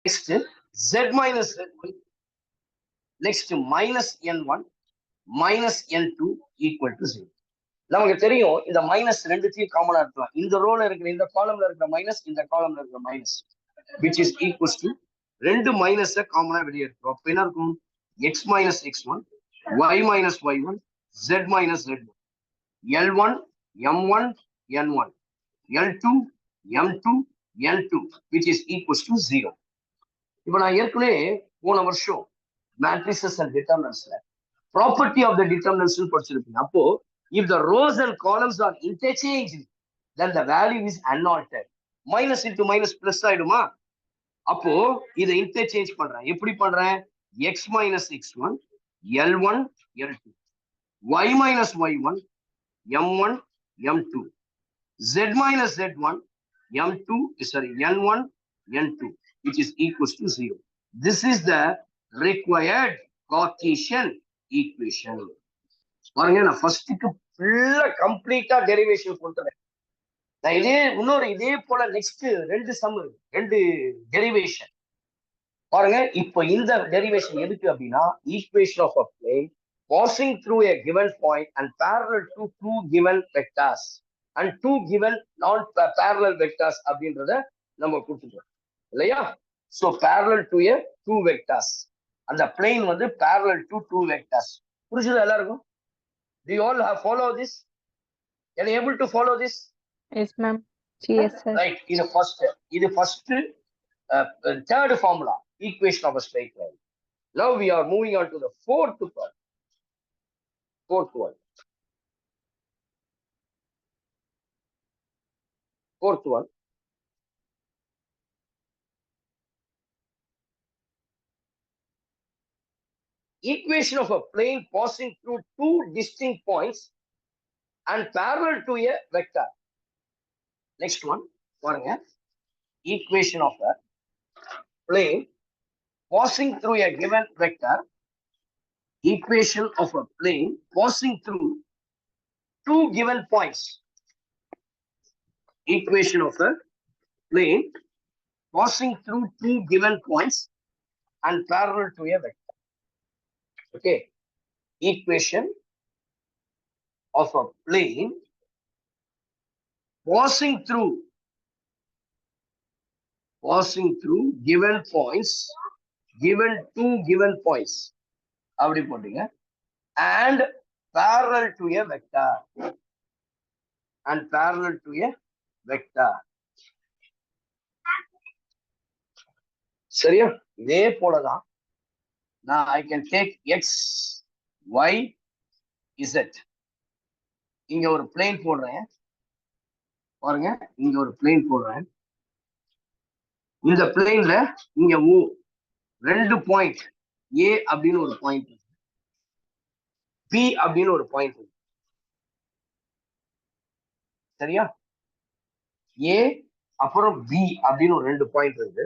next z minus z1, next minus n1 minus n2 equal to 0. நமக்கு தெரியும் இந்த minus ரெண்டுத்தையும் காமனா இருக்கலாம். இந்த ரோல இருக்கிற இந்த காலம்ல இருக்கிற மைனஸ், இந்த காலம்ல இருக்கிற minus, which is equals to ரெண்டு மைனஸ காமனா வெளியே எடுக்கிறோம். அப்ப என்ன இருக்கும்? x minus x1, y minus y1, z minus z1, l1 m1 n1, l2 m2 n2, which is equals to 0. இப்ப நான் ஏற்கனவே போன வருஷம் மேட்ரிசஸ் அண்ட் டிட்டர்மினன்ட்ஸ்ல ப்ராப்பர்ட்டி ஆஃப் த டிட்டர்மினன்ட்ஸ் படிச்சிருப்பீங்க. அப்போ if the rows and columns are interchanged, then the value is unaltered. Minus into minus plus ஆயிடுமா? அப்போ இதை இன்டர்சேஞ்ச் பண்றேன். எப்படி பண்றேன்? x minus x1, l1 l2, y minus y1, m1 m2, z minus z1, m2 sorry n1 n2, which is equals to 0. This is the required Cartesian equation. பாருங்க, நான் ஃபர்ஸ்ட்டுக்கு ஃபுல்லா கம்ப்ளீட்டா டெரிவேஷன் கொடுத்துறேன். நான் இதே போல நெக்ஸ்ட் ரெண்டு சம் இருக்கு, ரெண்டு டெரிவேஷன் பாருங்க. இப்போ இந்த டெரிவேஷன் எதுக்கு அப்படின்னா, equation of a plane passing through a given point and parallel to two given vectors and two given non-parallel vectors அப்படின்றத நம்ம கொடுத்துட்டோம் இல்லையா? So parallel to a two vectors, அந்த plane வந்து parallel to two vectors. புரிஞ்சுதா எல்லாருக்கும்? Do you all have follow this? Are you able to follow this? Yes, ma'am. Yes, sir. Right. This first third formula, equation of a straight line. Now we are moving on to the fourth one. Fourth one. Equation of a plane passing through two distinct points and parallel to a vector. Next one, பாருங்க. Equation of a plane passing through a given vector. Equation of a plane passing through two given points. Equation of a plane passing through two given points and parallel to a vector. Okay. Equation of a plane passing through given points, given two given points, அப்படி போட்டீங்க, and parallel to a vector, சரியா? இதே போலதான் நான் I can take x y z. இங்க ஒரு plane போடுறேன் பாருங்க, இங்க ஒரு பிளேன் போடுறேன். இந்த பிளேன்ல இங்க ரெண்டு பாயிண்ட் A அப்படின்னு ஒரு பாயிண்ட், B அப்படின்னு ஒரு பாயிண்ட், சரியா? A அப்புறம் B அப்படின்னு ஒரு ரெண்டு பாயிண்ட் இருக்கு,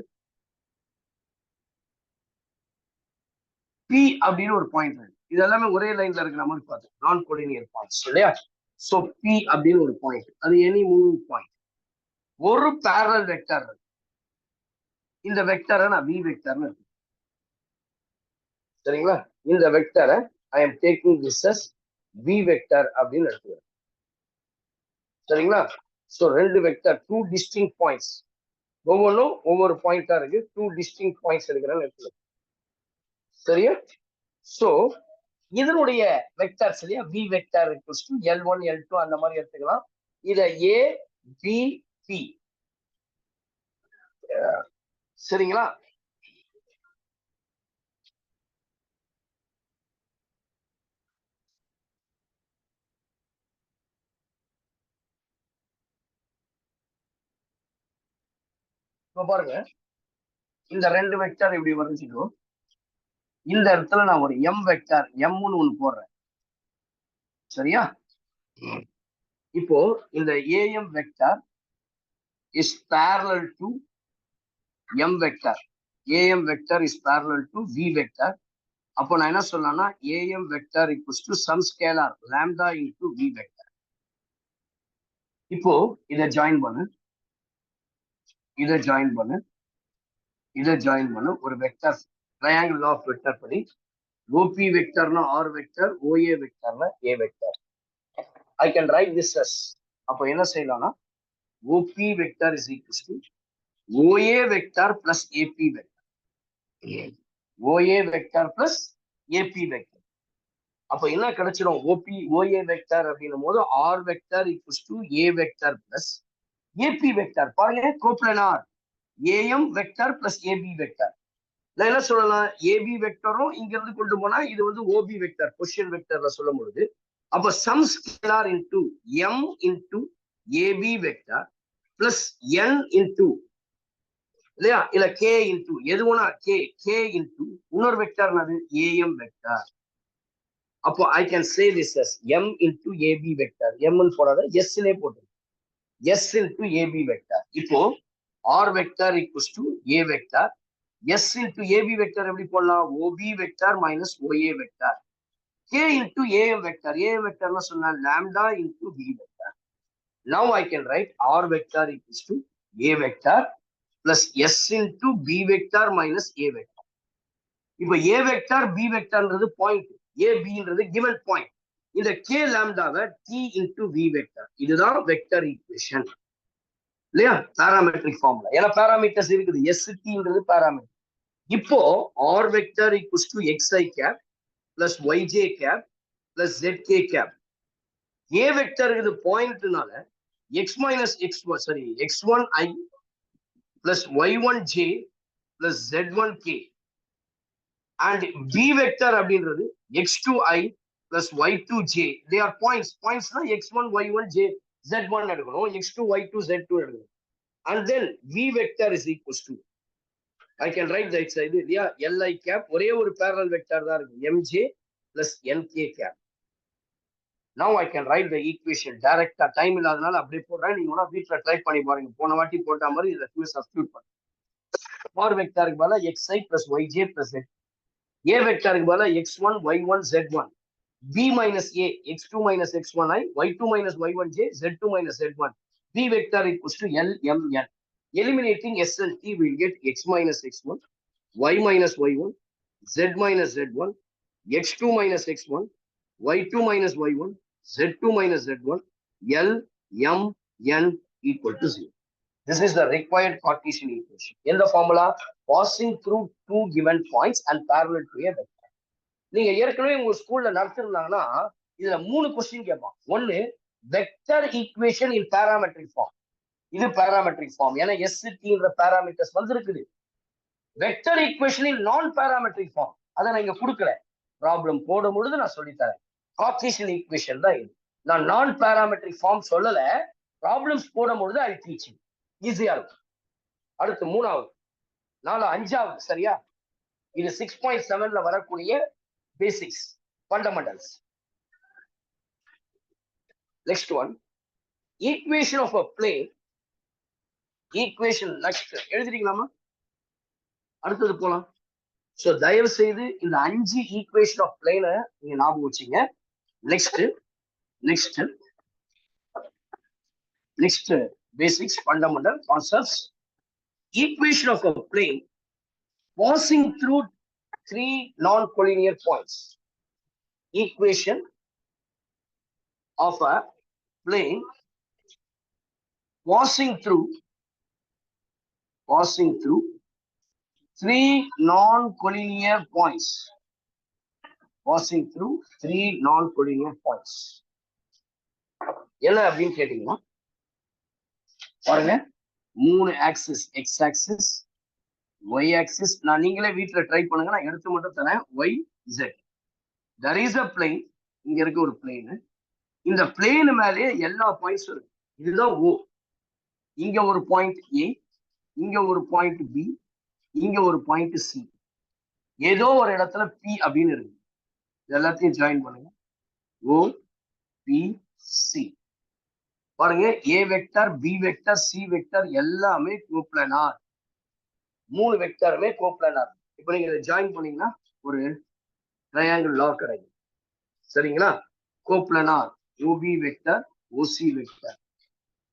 P அப்படின்னு ஒரு பாயிண்ட் இருக்கு. இது எல்லாமே ஒரே லைன்ல இருக்கிற மாதிரி பார்த்தோம், நான் கோலினியர் பாயிண்ட்ஸ் இல்லையா? சோ P அப்படின்னு ஒரு பாயிண்ட், அது எனி மூவிங் பாயிண்ட். ஒரு parallel வெக்டர் இருக்கு. இந்த வெக்டரை நான் V வெக்டர்னு இருக்கு, சரிங்களா? இந்த வெக்டரை I am taking this as V vector அப்படின்னு எடுத்துக்கிறேன், சரிங்களா? சோ ரெண்டு வெக்டர், two distinct points, ஒவ்வொன்றும் ஒவ்வொரு பாயிண்டா இருக்கு, two distinct points எடுக்கிறேன்னு எடுத்துக்கிறேன், சரியா? சோ இதனுடைய வெக்டர் சரியா, V vector equals to L1 L2 அந்த மாதிரி எடுத்துக்கலாம். இத A B P, சரிங்களா? இப்ப பாருங்க, இந்த ரெண்டு வெக்டர் இப்படி வரைஞ்சிடும். இந்த இடத்துல நான் ஒரு M வெக்டர் M1 ஒண்ணு போடுறேன், சரியா? இப்போ இந்த AM vector is parallel to M vector, AM vector is parallel to V vector. அப்போ நான் என்ன சொல்லலாம்னா AM vector equals to some scalar lambda into V vector. இப்போ இதை ஜாயின் பண்ணு, இதை ஜாயின் பண்ணும் ஒரு வெக்டர் ட்ரையாங்கிள் ஆஃப் வெக்டர் படி ஓபி வெக்டர்னா ஆர் வெக்டர் ஓஏ வெக்டர்னா A vector I can write this as அப்போ என்ன செய்யலாம்னா OB vector is equals to OA vector plus AB vector OA vector plus AB vector அப்ப என்ன கிடைச்சிடும் ஓபி ஓஏ வெக்டர் அப்படின்னும் போது R vector equals to A vector plus AB vector பாருங்க coplanar AM vector plus AB vector நான் என்ன சொல்லலாம் AB வெக்டரும் இங்க இருந்து கொண்டு போனா இது வந்து ஓபி வெக்டர் பொசிஷன் வெக்டர்ல சொல்லும் பொழுது அப்ப some scalar into M into AB vector plus N into இல்லையா இல்ல கே இன்டு எது வேணா கே இன்டு இன்னொரு வெக்டர் அது ஏஎம் வெக்டர் அப்போ I can say this as M into AB vector எம்னு போடாத எஸ்னே போட்டு எஸ் இன்டு ஏபி வெக்டர் இப்போ R vector equals to A vector S into AB vector எப்படி போடலாம் OB vector minus OA vector K into AM vector AM vector னா சொன்னா lambda into B vector now I can write R vector equals to A vector plus S into B vector minus A vector இப்போ A vector B vectorன்றது point A B ன்றது given point இந்த K lambdaவை T into V vector இதுதான் vector equation இல்லையா parametric formula ஏன்னா parameters இருக்குது S Tன்றது பாராமீட்டர் இப்போ R vector equals to xi cap plus yj cap plus zk cap A vector இது பாயிண்ட்னால x minus x1i plus y1j plus z1k and B vector அப்படின்றது x2i plus y2j they are pointsனா x1 y1 j z1 எடுக்கணும் x2 y2 z2 எடுக்கணும் and then V vector is equals to I can write that side இல்லையா li cap ஒரே ஒரு parallel vector தான் இருக்கு mj plus nk cap now I can write the equation direct time இல்லாதனால அப்படியே போடுறேன் நீங்க வேணா வீட்ல ட்ரை பண்ணி பாருங்க போன வாட்டி போட்ட மாதிரி இத சப்ஸ்டிட்யூட் பண்ணுங்க r வெக்டருக்கு பதிலா xi plus yj plus z a வெக்டருக்கு பதிலா x1 y1 z1 b minus a x2 minus x1i y2 minus y1j z2 minus z1 b vector equals to lmn eliminating s and t will get x minus x1 y minus y1 z minus z1 x2 minus x1 y2 minus y1 z2 minus z1 l m n equal to 0 this is the required Cartesian equation in the formula passing through two given points and parallel to a vector நீங்க ஏற்கனவே உங்க ஸ்கூல்ல நடத்திருந்தாங்கன்னா இதுல 3 question கேட்பான் ஒன்னு vector equation in parametric form இது parametric form ஏன்னா STன்ற பாராமீட்டர்ஸ் வந்திருக்குது vector equation in non parametric form அதை நான் இங்க கொடுக்கல ப்ராப்ளம் போடும் பொழுது நான் சொல்லித்தரேன் கார்ட்டீசியன் ஈக்குவேஷன் தான் இது நான் நான் பாராமெட்ரிக் ஃபார்ம் சொல்லல ப்ராப்ளம்ஸ் போடும் பொழுது ஐ டீச் ஈஸியா இருக்கும் அடுத்து 3வது 5வது சரியா இது 6.7ல வரக்கூடிய basics fundamentals next one equation of a plane equation next எழுதிட்டீங்களாமா அடுத்தது போலாம் சோ தயவு செய்து இந்த 5 ஈக்குவேஷன் ஆஃப் பிளேனை நீங்க ஞாபகம் வச்சீங்க next basics fundamental concepts equation of a plane passing through 3 non-collinear points equation of a plane passing through 3 non-collinear points என்ன அப்படின்னு கேட்டீங்கன்னா பாருங்க 3 axis x axis y axis நான் நீங்களே வீட்ல ட்ரை பண்ணுங்க நான் எடுத்து மட்டும் தரேன் y z there is a plane இங்க இருக்கு ஒரு plane இந்த பிளேன் மேலே எல்லா பாயிண்ட்ஸும் இருக்கு இதுதான் O இங்க ஒரு பாயிண்ட் A இங்க ஒரு பாயிண்ட் B இங்க ஒரு பாயிண்ட் C ஏதோ ஒரு இடத்துல P அப்படின்னு இருக்கு எல்லாத்தையும் ஜாயின் பண்ணுங்க O P C பாருங்க A vector B vector C vector எல்லாமே கோப்ளனார் 3 வெக்டருமே கோப்ளனார் இப்போ நீங்க இதை ஜாயின் பண்ணீங்கன்னா ஒரு ட்ரையாங்கிள் லா கிடைக்கும் சரிங்களா coplanar OB vector, OC vector.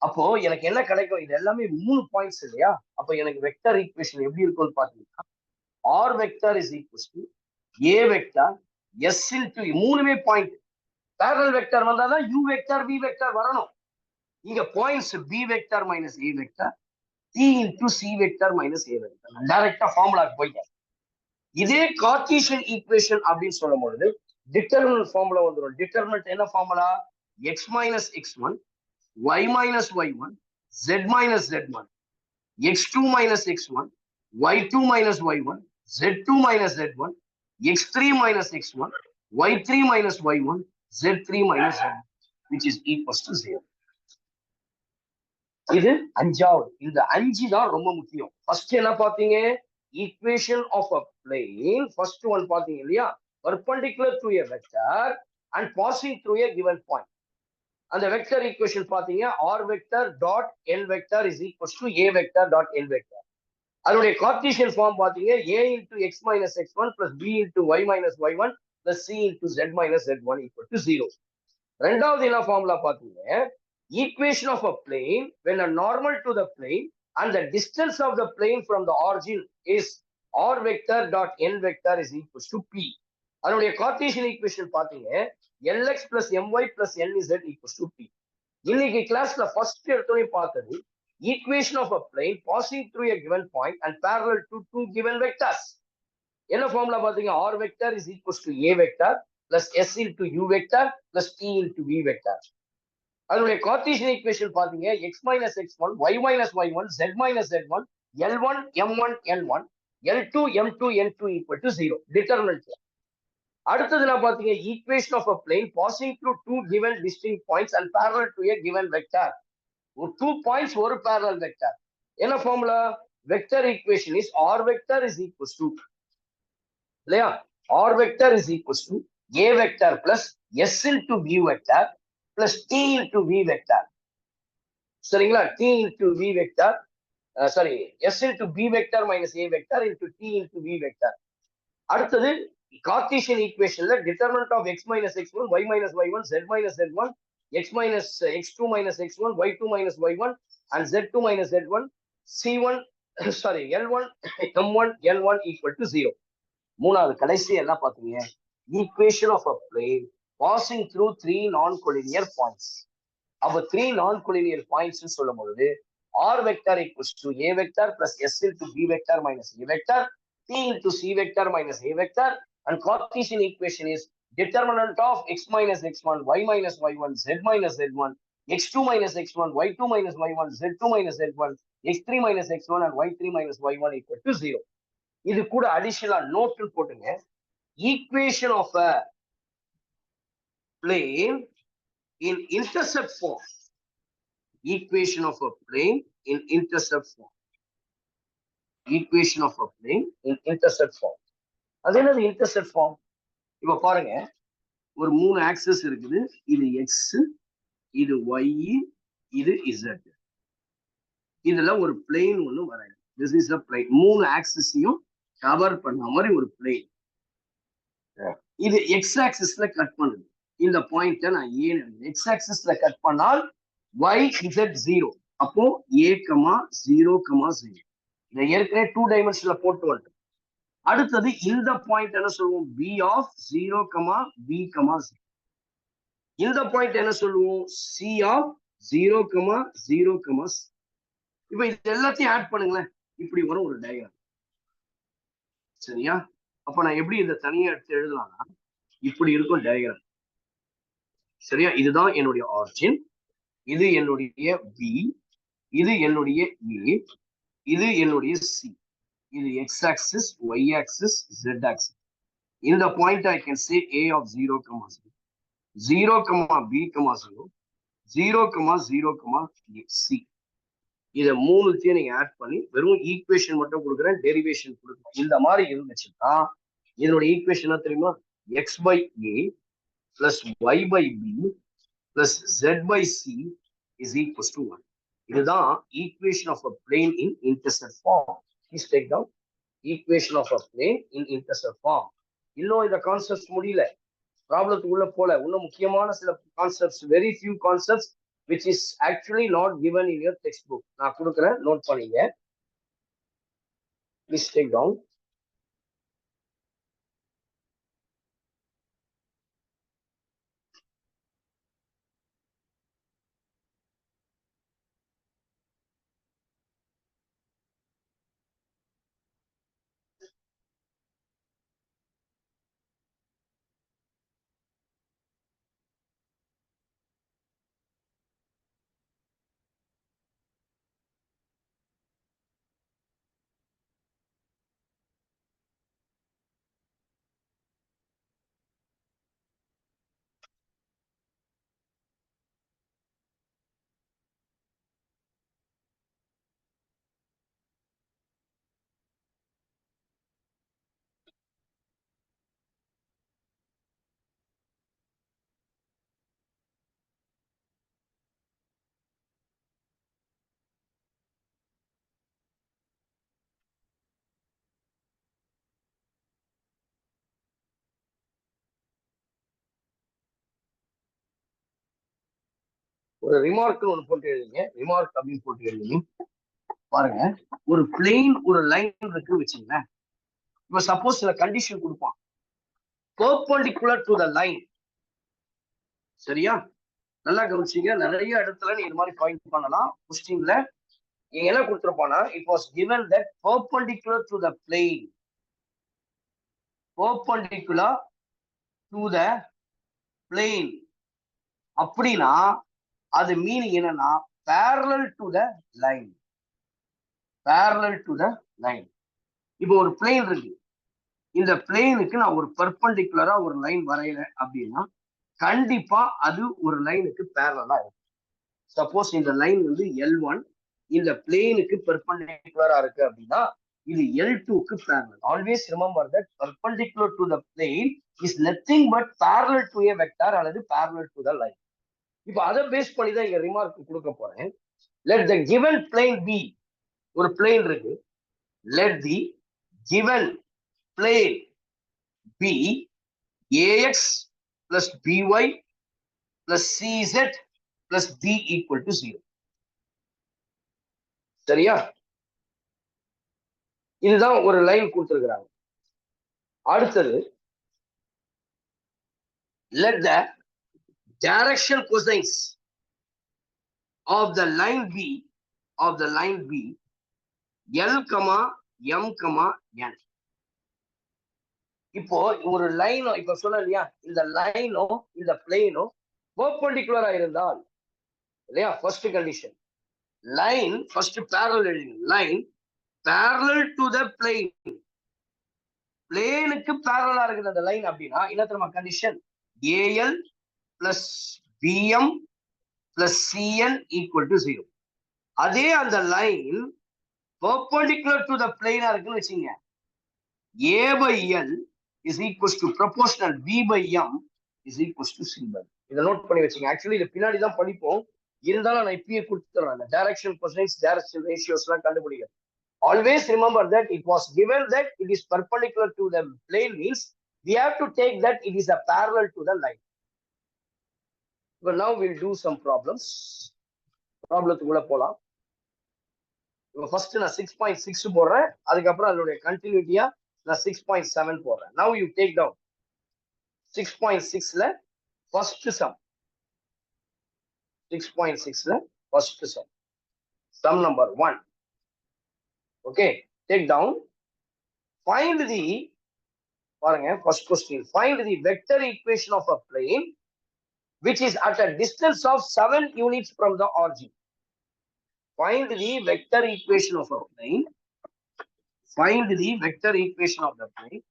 அப்போ எனக்கு என்ன கிடைக்கும்? இது எல்லாமே 3 பாயிண்ட்ஸ் இல்லையா? அப்போ எனக்கு வெக்டர் ஈக்குவேஷன் எப்படி இருக்கும்னு பாத்தீங்கன்னா, r vector is equals to A vector s into மூணுமே பாயிண்ட். பேரலல் வெக்டர் வந்தாதான் யூ வெக்டர் வி வெக்டர் வரணும். இங்க பாயிண்ட்ஸ் பி வெக்டர் மைனஸ் ஏ vector t into c vector minus ஏ வெக்டர். டைரக்டா ஃபார்முலாக்கு போயிட்டேன். இதே கார்ட்டீசியன் ஈக்குவேஷன் அப்படின்னு சொல்லும் பொழுது டிட்டர்மினன்ட் ஃபார்முலா வந்துடும். டிட்டர்மினன்ட் என்ன formula? X minus x one y minus y1 z minus z1 x2 minus x1 y2 minus y1 z2 minus z1 x3 minus x1 y3 minus y1 z3 minus z1 which is equals to 0. இது அஞ்சாவது. இந்த 5 தான் ரொம்ப முக்கியம். First என்ன பாத்தீங்க? Equation of a plane. First one பாத்தீங்க இல்லையா? perpendicular to a vector and passing through a given point. அந்த வெக்டர் ஈக்குவேஷன் பாத்தீங்க, R vector dot L vector is equals to A vector dot L vector. அதனுடைய Cartesian form பாத்தீங்க, A into x minus x one plus B into y minus y one plus C into z minus z one equal to 0. ரெண்டாவது என்ன formula பாத்தீங்க, equation of a plane when a normal to the plane and the distance of the plane from the origin is r vector dot n vector is equals to p. அதனுடைய Cartesian equation பாத்தீங்க, lx plus my plus nz equals to p. இன்னைக்கு கிளாஸ்ல first எடுத்தோடனே பார்த்தது equation of a plane passing through a given point and parallel to two given vectors. என்ன formula பாத்தீங்க? R vector is equals to A vector plus S into u vector plus D into we vector. அதனுடைய Cartesian equation பாத்தீங்க, x minus x one y minus y one z minus z one l one m one l one l two m two l two equal to 0. Determinant. அடுத்தது என்ன பாத்தீங்க, equation of a plane passing through two given distinct points and parallel to a given vector. ஒரு 2 points ஒரு parallel vector. என்ன formula? Vector equation is R vector is equals to இல்லையா? R vector is equals to A vector plus S into B vector plus D into we vector. சரிங்களா? T into we vector sorry S into B vector minus A vector into T into we vector. அடுத்தது Cartesian ஈக்குவேஷன்ல determinant of x minus x1 y minus y1 z minus z1 x minus x2 minus x1 y2 minus y1 and z2 minus z1 c1 sorry l1 m1 l1 equal to 0. மூணாவது கடைசி என்ன பாத்தீங்க, equation of a plane passing through 3 non-collinear points. அப்ப 3 non-collinear points சொல்லும் பொழுது r vector equals to a vector plus s into b vector minus a vector t into c vector minus a vector. And Cartesian equation is determinant of x minus x1, y minus y1, z minus z1, x2 minus x1, y2 minus y1, z2 minus z1, x3 minus x1 and y3 minus y1 equal to 0. இது கூட additional note போட்டுங்க. Equation of a plane in intercept form. Equation of a plane in intercept form. Equation of a plane in intercept form. அது என்னது intercept form? இப்ப பாருங்க, ஒரு 3 access இருக்குது. இது எக்ஸ், இது ஒய், இது இசட். இதுல ஒரு பிளேன் ஒண்ணு வரையணும். This is a plane. 3 ஆக்சஸையும் கவர் பண்ண மாதிரி ஒரு பிளேன். இது எக்ஸ் ஆக்சிஸ்ல கட் பண்ணுது. இந்த பாயிண்ட நான் ஏன் எக்ஸ் ஆக்சிஸ்ல கட் பண்ணால் ஒய் இசட் 0. அப்போ ஏ கமா 0 கமா 0. இதை ஏற்கனவே 2 டைமென்ஷன்ல போட்டு வந்துட்டோம். அடுத்தது இந்த பாயிண்ட் என்ன சொல்லுவோம்? B of 0 comma b comma 0. இந்த பாயிண்ட் என்ன சொல்லுவோம்? C of 0 comma 0 comma. இப்ப இது எல்லாத்தையும் ஆட் பண்ணுங்களேன், இப்படி வரும் ஒரு டயக்ராம். சரியா? அப்ப நான் எப்படி இதை தனியா எடுத்து எழுதலாம்னா இப்படி இருக்கும் டயக்ராம். சரியா? இதுதான் என்னுடைய ஆரிஜின், இது என்னுடைய பி, இது என்னுடைய ஏ, இது என்னுடைய சி. இது x axis, y axis, z axis. In the point I can say a of 0 comma 0, 0 comma b comma 0, 0 comma 0 comma c. இதை மூணுத்தையும் நீங்க ஆட் பண்ணி வெறும் ஈக்குவேஷன் மட்டும் கொடுக்குறேன், டெரிவேஷன் கொடுக்குறேன். இந்த மாதிரி இருந்துச்சுன்னா இதனோட ஈக்குவேஷன் தெரியுமா? x by a plus y by b plus z by c is equals to 1. இதுதான் equation of a plane in intercept form. Please take down equation of a plane in intercept form. இன்னும் இந்த concepts முடியல, ப்ராப்ளத்துக்குள்ள போல. இன்னும் முக்கியமான சில concepts, very few concepts which is actually not given in your textbook. நான் கொடுக்குறேன், நோட் பண்ணீங்க. Please take down. ஒரு ரிமார்க் ஒன்று போட்டு எழுதுங்க. ரிமார்க் அப்படின்னு போட்டு எழுதுங்க. பாருங்க, ஒரு பிளெயின் ஒரு லைன் இருக்கு வச்சுங்களேன். இப்ப சப்போஸ் சில கண்டிஷன் கொடுப்பான், பெர்பெண்டிகுலர் டு த லைன். சரியா? நல்லா கவனிச்சீங்க. நிறைய இடத்துல நீ இது மாதிரி பாயிண்ட் பண்ணலாம். கொஸ்டின்ல என்ன கொடுத்துருப்பானா, it was given that perpendicular to the plane, perpendicular to the plane அப்படின்னா அது மீனிங் என்னன்னா parallel to the line, parallel to the line. இப்போ ஒரு பிளேன் இருக்கு, இந்த பிளேனுக்கு நான் ஒரு பெர்பெண்டிகுலரா ஒரு லைன் வரைகிறேன் அப்படின்னா கண்டிப்பா அது ஒரு லைனுக்கு பேரலா இருக்கும். சப்போஸ் இந்த லைன் வந்து L1 இந்த பிளேனுக்கு பெர்பெண்டிகுலரா இருக்கு அப்படின்னா இது L2க்கு parallel. Always remember that perpendicular to the plane is nothing but parallel to a vector அல்லது பேரலல் டு த லைன். இப்போ அதை பேஸ் பண்ணி தான் இங்க ரிமார்க் கொடுக்க போறேன். Let the given plane P, ஒரு பிளேன் இருக்கு. Let the given plane P ax plus by plus cz plus b equal to 0. சரியா? இதுதான் ஒரு லைன் கொடுத்திருக்கிறாங்க. அடுத்தது let the direction cosines of the line b L, M, N. இப்போ ஒரு லைனோ, இப்ப சொன்ன இல்லையா, இந்த லைனோ இந்த பிளேனோ பெர்பெண்டிகுலரா இருந்தால் இல்லையா, first condition line first parallel எழுதுங்க. Line parallel to the plane, பிளேனுக்கு பேரலா இருக்குது அந்த லைன் அப்படின்னா என்ன தெரியுமா condition? A l plus b m plus c n equal to 0. அதே அந்த லைன் பெர்பெண்டிகுலர் டு த பிளேனா இருக்குன்னு வச்சுங்க, A by L is equals to proportional B by M is equals to C by. இதை நோட் பண்ணி வச்சுங்க. ஆக்சுவலி இது பின்னாடி தான் படிப்போம், இருந்தாலும் நான் இப்பயே கொடுத்துறேன். டைரக்ஷன் கொசைன்ஸ், டைரக்ஷன் ரேஷியோஸ் எல்லாம் கண்டுபிடிக்க. Always remember that it was given that it is perpendicular to the plane means we have to take that it is a parallel to the line. But now we'll do some problems. ப்ராப்ளத்துக்குள்ள போலாம். First நான் 6.6 போடுறேன், அதுக்கப்புறம் அதனுடைய கண்டினியூட்டியா நான் 6.7 போடுறேன். Now you take down 6.6ல first sum, 6.6ல first sum, sum number 1. Okay, take down, find the, பாருங்க first question, find the vector equation of a plane which is at a distance of 7 units from the origin. Find the vector equation of a plane, find the vector equation of the plane,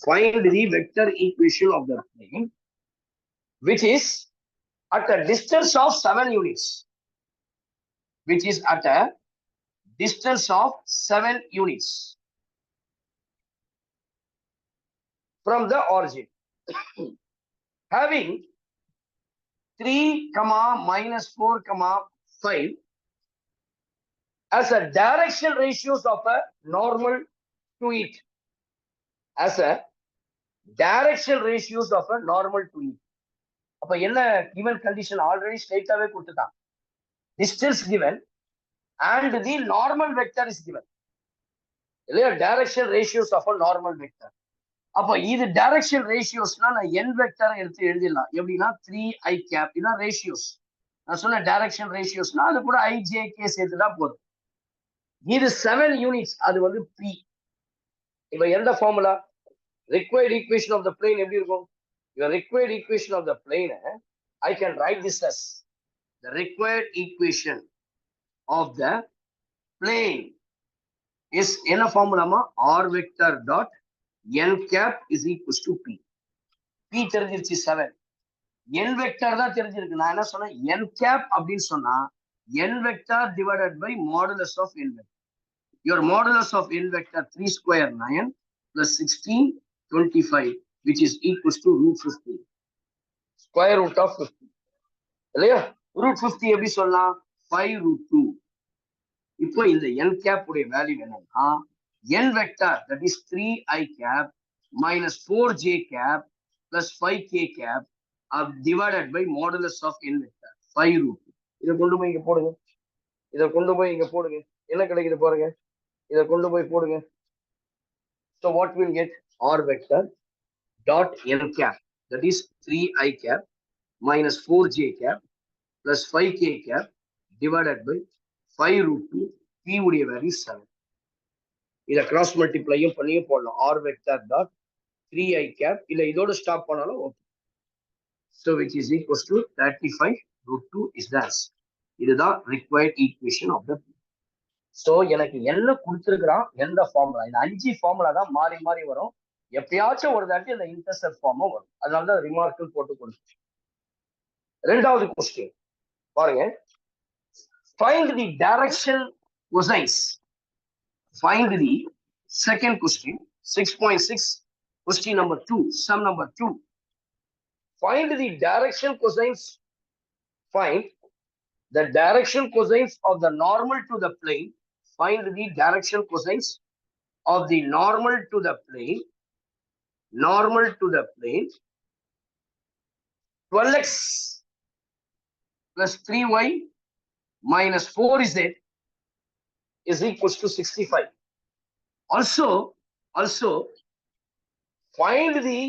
find the vector equation of the plane which is at a distance of 7 units, which is at a distance of 7 units from the origin, having 3, -4, 5 as a direction ratios of a normal to it, as a direction ratios of a normal to it. அப்ப என்ன given condition already ஸ்ட்ரைட்டாவே கொடுத்துட்டான். distance given and the normal vector is given. இல்லையா direction ratios of a normal vector. அப்ப இது direction ratiosனா நான் n vector எடுத்து எழுதிடலாம். எப்படின்னா 3i cap இதான் ratios. நான் சொன்ன direction ratiosனா அது கூட i j k சேர்த்துட்டா போதும். இது 7 units, அது வந்து p. இப்ப எந்த formula required equation of the plane எப்படி இருக்கும்? Your required equation of the plane, I can write this as the required equation of the plane is என்ன ஃபார்முலாமா r vector dot n cap is equals to p. p தெரிஞ்சிருச்சு 7. n vector தான் தெரிஞ்சிருக்கு. நான் என்ன சொன்னேன், n cap அப்படின்னு சொன்னா n vector divided by modulus of n vector. Your modulus of n vector 3 square 9 plus 16 25, which is equals to root 50. Square root of 50. இல்லையா? root 50 எப்படி சொல்லலாம்? 5 root 2. இப்போ இந்த n cap உடைய வேல்யூ என்னன்னா n vector, that is 3i cap minus 4j cap plus 5k cap divided by modulus of n vector 5 root 2. இதை கொண்டு போய் இங்க போடுங்க. இதை கொண்டு போய் இங்க போடுங்க. என்ன கிடைக்குது பாருங்க. இதை கொண்டு போய் போடுங்க. So what will get? R vector dot n cap, that is 3i cap minus 4j cap plus 5k cap divided by 5 root 2. p உடைய வேல்யூ 7. இதை கிராஸ் மல்டிப்ளையும் பண்ணியும் போடலாம். R vector dot 3i cap இல்ல இதோட ஸ்டாப் பண்ணாலும் okay. So which is equals to 35 root 2 is the answer. இதுதான் required equation of the plane. So எனக்கு என்ன கொடுத்துருக்கிறான், எந்த ஃபார்முலா, இந்த 5 ஃபார்முலா தான் மாறி மாறி வரும். எப்பயாச்சும் ஒரு தாட்டி இந்த இன்டர்செப்ட் ஃபார்மும் வரும். அதனாலதான் ரிமார்க்கிள் போட்டு கொடுத்து. ரெண்டாவது கொஸ்டின் பாருங்க. Find the direction cosines. Find the second question, 6.6, question number 2, sum number 2. Find the direction cosines. Find the direction cosines of the normal to the plane. Find the direction cosines of the normal to the plane. Normal to the plane. 12x plus 3y minus 4z is equals to 65. Also find the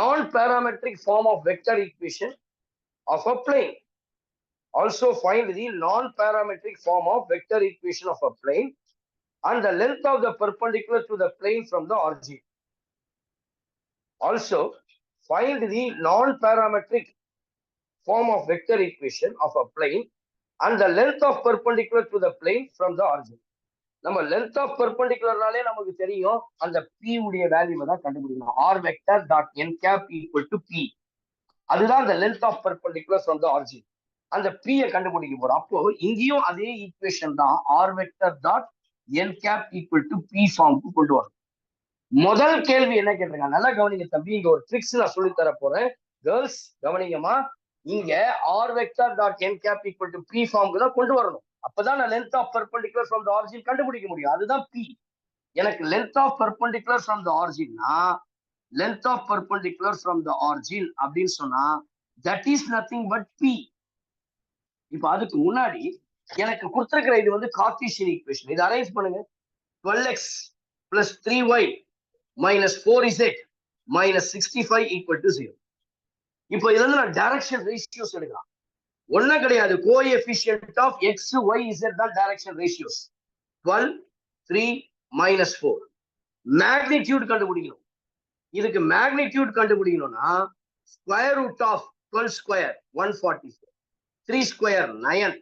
non-parametric form of vector equation of a plane. Also find the non-parametric form of vector equation of a plane and the length of the perpendicular to the plane from the origin. Also find the non-parametric form of vector equation of a plane and the length of perpendicular to the plane from the origin. நம்ம length of perpendicularனாலே நமக்கு தெரியும், அந்த p உடைய வேல்யூவை தான் கண்டுபிடிக்கணும். r vector dot n cap equal to p. அதுதான் the length of perpendicular from the origin. அந்த p கண்டுபிடிக்க போறோம். அப்போ இங்கேயும் அதே ஈக்குவேஷன் தான் r vector dot n cap equal to p ஃபார்முக்கு கொண்டு வரும். முதல் கேள்வி என்ன கேட்டிருக்காங்க, நல்லா கவனிங்க தம்பி. இங்க ஒரு ட்ரிக்ஸ் நான் சொல்லி தர போறேன். கேர்ள்ஸ் கவனிங்கம்மா. இங்க r vector dot n cap equal to p ஃபார்முக்கு தான் கொண்டு வரணும். அப்பதான் நான் length of perpendicular from the origin கண்டுபிடிக்க முடியும். அதுதான் p. எனக்கு length of perpendicular from the originனா length of perpendicular from the origin அப்படின்னு சொன்னா that is nothing but p. இப்ப அதுக்கு முன்னாடி எனக்கு கொடுத்திருக்கிற இது வந்து கார்ட்டீசியன் ஈக்குவேஷன். இதை அரேஞ்ச் பண்ணுங்க. 12x plus 3y minus 4z minus 65 equal to 0. இப்போ இதுல இருந்து நான் டைரக்ஷன் ரேஷியோஸ் எடுக்கலாம். ஒன்னும் கிடையாது, coefficient of x y z தான் டைரக்ஷன் ரேஷியோஸ். 12 3 minus 4. மேக்னிடியூட் கண்டுபிடிக்கணும். இதுக்கு மேக்னிடியூட் கண்டுபிடிக்கணும்னா square root of 12 square 144, 3 square 9